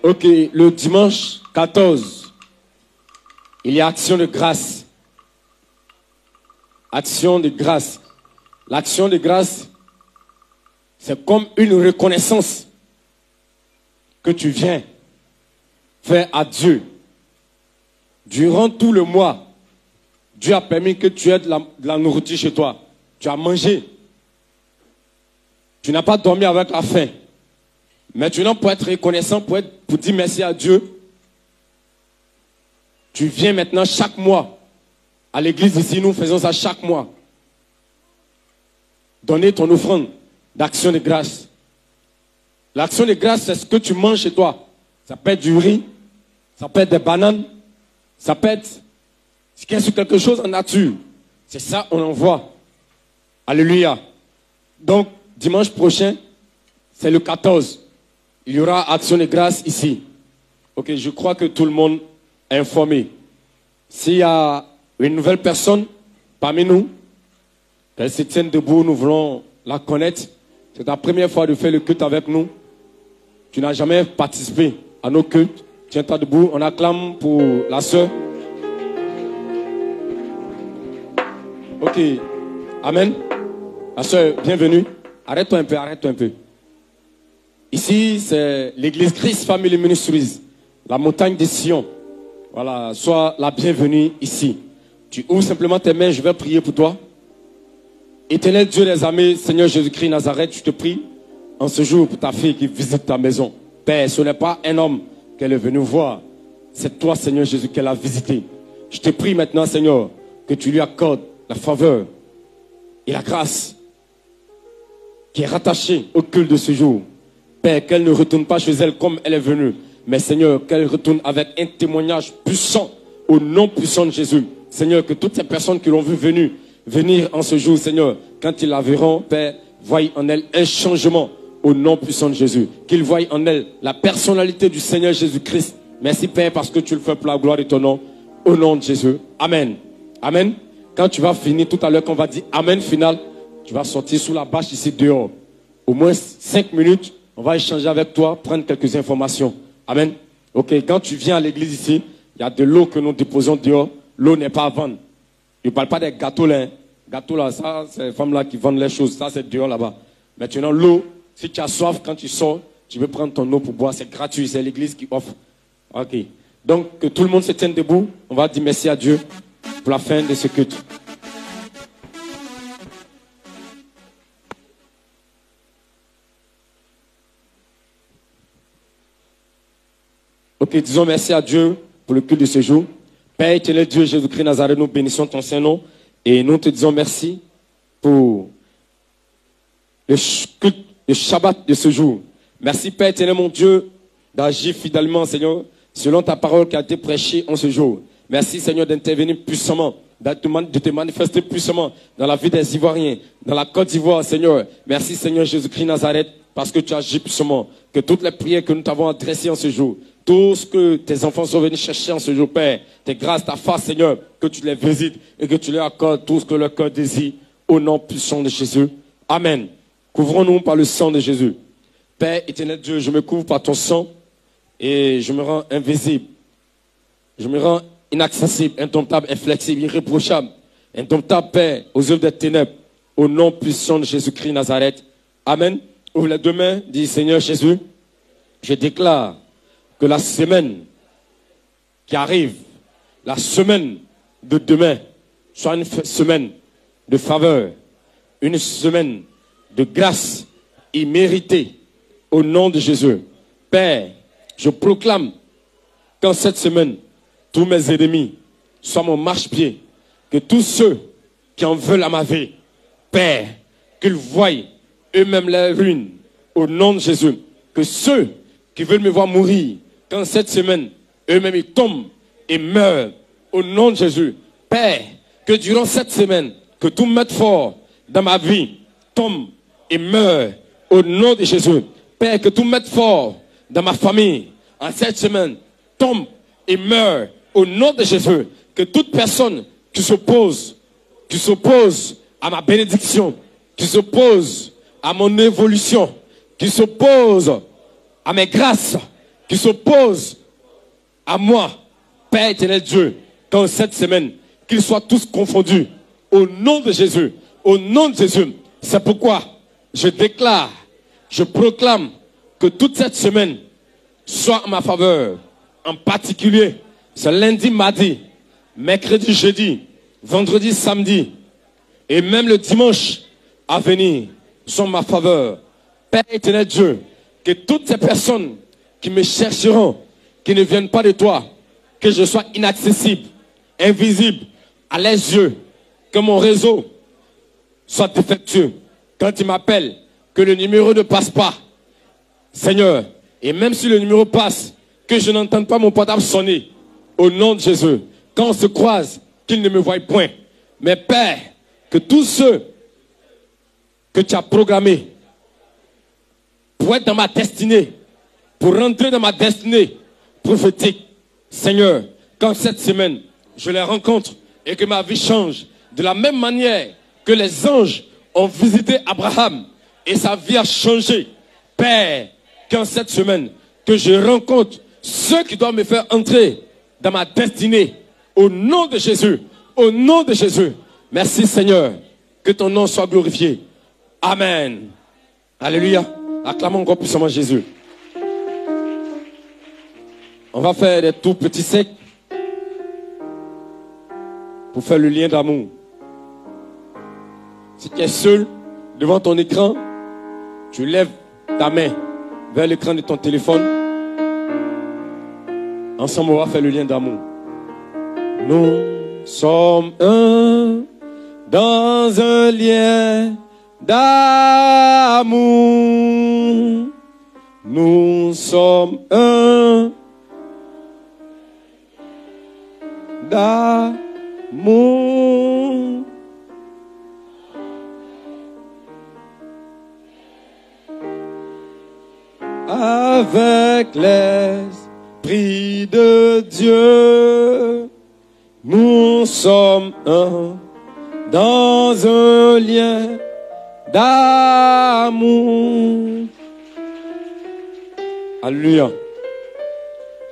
Ok, le dimanche 14, il y a action de grâce. Action de grâce. L'action de grâce, c'est comme une reconnaissance que tu viens faire à Dieu. Durant tout le mois, Dieu a permis que tu aies de la nourriture chez toi. Tu as mangé. Tu n'as pas dormi avec la faim. Maintenant, pour être reconnaissant, pour dire merci à Dieu, tu viens maintenant chaque mois. À l'église ici, nous faisons ça chaque mois. Donner ton offrande d'action de grâce. L'action de grâce, c'est ce que tu manges chez toi. Ça peut être du riz, ça peut être des bananes, ça peut être quelque chose en nature. C'est ça on envoie. Alléluia. Donc, dimanche prochain, c'est le 14. Il y aura action de grâce ici. Ok, je crois que tout le monde est informé. S'il y a une nouvelle personne parmi nous, qu'elle se tienne debout, nous voulons la connaître. C'est ta première fois de faire le culte avec nous. Tu n'as jamais participé à nos cultes. Tiens-toi debout, on acclame pour la sœur. Ok, amen. La sœur, bienvenue. Arrête-toi un peu, arrête-toi un peu. Ici, c'est l'église Christ Family Ministries, la montagne de Sion. Voilà, sois la bienvenue ici. Tu ouvres simplement tes mains, je vais prier pour toi. Éternel Dieu des armées, Seigneur Jésus-Christ Nazareth, je te prie en ce jour pour ta fille qui visite ta maison. Père, ce n'est pas un homme qu'elle est venue voir. C'est toi, Seigneur Jésus, qu'elle a visité. Je te prie maintenant, Seigneur, que tu lui accordes la faveur et la grâce qui est rattachée au culte de ce jour. Père, qu'elle ne retourne pas chez elle comme elle est venue. Mais Seigneur, qu'elle retourne avec un témoignage puissant au nom puissant de Jésus. Seigneur, que toutes ces personnes qui l'ont vu venir en ce jour, Seigneur, quand ils la verront, Père, voient en elle un changement au nom puissant de Jésus. Qu'ils voient en elle la personnalité du Seigneur Jésus-Christ. Merci Père parce que tu le fais pour la gloire de ton nom. Au nom de Jésus. Amen. Amen. Quand tu vas finir tout à l'heure, quand on va dire Amen final, tu vas sortir sous la bâche ici dehors. Au moins 5 minutes, on va échanger avec toi, prendre quelques informations. Amen. Ok, quand tu viens à l'église ici, il y a de l'eau que nous déposons dehors. L'eau n'est pas à vendre. Je ne parle pas des gâteaux là. Hein. Gâteaux là, ça, c'est les femmes là qui vendent les choses. Ça, c'est dehors là-bas. Maintenant, l'eau, si tu as soif, quand tu sors, tu peux prendre ton eau pour boire. C'est gratuit, c'est l'église qui offre. Ok. Donc, que tout le monde se tienne debout. On va dire merci à Dieu pour la fin de ce culte. Ok, disons merci à Dieu pour le culte de ce jour. Père éternel Dieu, Jésus-Christ Nazareth, nous bénissons ton Saint-Nom et nous te disons merci pour le culte, le Shabbat de ce jour. Merci Père éternel mon Dieu d'agir fidèlement Seigneur selon ta parole qui a été prêchée en ce jour. Merci Seigneur d'intervenir puissamment, de te manifester puissamment dans la vie des Ivoiriens, dans la Côte d'Ivoire Seigneur. Merci Seigneur Jésus-Christ Nazareth parce que tu agis puissamment. Que toutes les prières que nous t'avons adressées en ce jour, tout ce que tes enfants sont venus chercher en ce jour, Père, tes grâces, ta face, Seigneur, que tu les visites et que tu leur accordes tout ce que leur cœur désire, au nom puissant de Jésus. Amen. Couvrons-nous par le sang de Jésus. Père éternel Dieu, je me couvre par ton sang et je me rends invisible. Je me rends inaccessible, indomptable, inflexible, irréprochable, indomptable, Père, aux œuvres des ténèbres, au nom puissant de Jésus-Christ Nazareth. Amen. Ouvre les deux mains, dis Seigneur Jésus, je déclare que la semaine qui arrive, la semaine de demain, soit une semaine de faveur, une semaine de grâce imméritée au nom de Jésus. Père, je proclame qu'en cette semaine, tous mes ennemis soient mon marchepied, que tous ceux qui en veulent à ma vie, Père, qu'ils voient eux-mêmes leur ruine au nom de Jésus, que ceux qui veulent me voir mourir, qu'en cette semaine, eux-mêmes ils tombent et meurent au nom de Jésus. Père, que durant cette semaine, que tout maître fort dans ma vie tombe et meurt au nom de Jésus. Père, que tout maître fort dans ma famille, en cette semaine, tombe et meurt au nom de Jésus. Que toute personne qui s'oppose à ma bénédiction, qui s'oppose à mon évolution, qui s'oppose à mes grâces, qui s'oppose à moi, Père éternel Dieu, qu'en cette semaine, qu'ils soient tous confondus au nom de Jésus. Au nom de Jésus. C'est pourquoi je déclare, je proclame que toute cette semaine soit en ma faveur. En particulier, ce lundi, mardi, mercredi, jeudi, vendredi, samedi, et même le dimanche à venir, sont en ma faveur. Père éternel Dieu, que toutes ces personnes qui me chercheront, qui ne viennent pas de toi, que je sois inaccessible, invisible, à leurs yeux, que mon réseau soit défectueux. Quand ils m'appellent, que le numéro ne passe pas. Seigneur, et même si le numéro passe, que je n'entende pas mon portable sonner, au nom de Jésus. Quand on se croise, qu'ils ne me voient point. Mais Père, que tous ceux que tu as programmés pour être dans ma destinée, pour rentrer dans ma destinée prophétique, Seigneur, quand cette semaine, je les rencontre et que ma vie change, de la même manière que les anges ont visité Abraham et sa vie a changé. Père, qu'en cette semaine, que je rencontre ceux qui doivent me faire entrer dans ma destinée, au nom de Jésus, au nom de Jésus. Merci Seigneur, que ton nom soit glorifié. Amen. Alléluia. Acclamons encore puissamment Jésus. On va faire des tout petits secs pour faire le lien d'amour. Si tu es seul devant ton écran, tu lèves ta main vers l'écran de ton téléphone. Ensemble, on va faire le lien d'amour. Nous sommes un dans un lien d'amour. Nous sommes un d'amour. Avec l'Esprit de Dieu, nous sommes un dans un lien d'amour. Alléluia.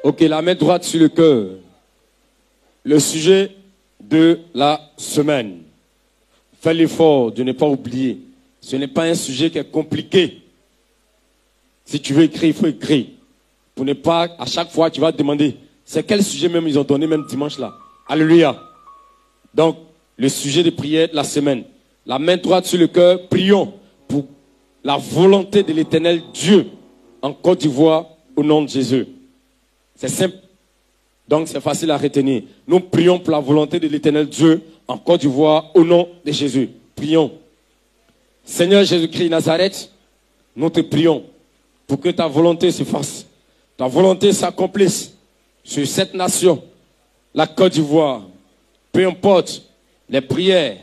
Ok, la main droite sur le cœur. Le sujet de la semaine. Fais l'effort de ne pas oublier. Ce n'est pas un sujet qui est compliqué. Si tu veux écrire, il faut écrire. Pour ne pas, à chaque fois, tu vas te demander, c'est quel sujet même ils ont donné même dimanche là. Alléluia. Donc, le sujet de prière de la semaine. La main droite sur le cœur, prions pour la volonté de l'Éternel Dieu en Côte d'Ivoire au nom de Jésus. C'est simple. Donc, c'est facile à retenir. Nous prions pour la volonté de l'Éternel Dieu en Côte d'Ivoire au nom de Jésus. Prions. Seigneur Jésus-Christ Nazareth, nous te prions pour que ta volonté se fasse. Ta volonté s'accomplisse sur cette nation, la Côte d'Ivoire. Peu importe les prières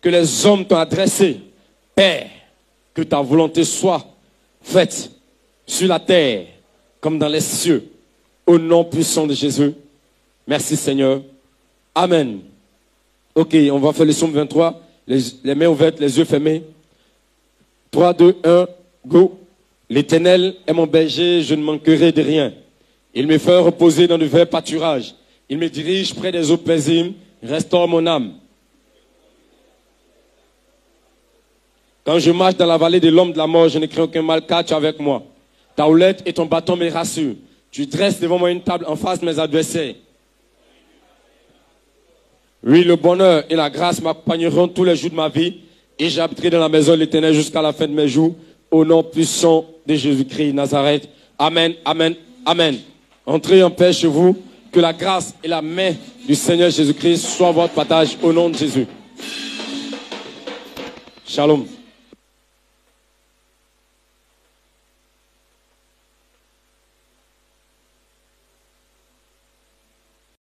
que les hommes t'ont adressées, Père, que ta volonté soit faite sur la terre comme dans les cieux, au nom puissant de Jésus. Merci Seigneur. Amen. Ok, on va faire le psaume 23, les mains ouvertes, les yeux fermés. 3, 2, 1, go. L'Éternel est mon berger, je ne manquerai de rien. Il me fait reposer dans de verts pâturages. Il me dirige près des eaux paisibles, restaure mon âme. Quand je marche dans la vallée de l'homme de la mort, je ne crains aucun mal car tu es avec moi. Ta houlette et ton bâton me rassurent. Tu dresses devant moi une table en face de mes adversaires. Oui, le bonheur et la grâce m'accompagneront tous les jours de ma vie et j'habiterai dans la maison de l'Éternel jusqu'à la fin de mes jours. Au nom puissant de Jésus-Christ Nazareth. Amen, amen, amen. Entrez en paix chez vous. Que la grâce et la main du Seigneur Jésus-Christ soient votre partage au nom de Jésus. Shalom.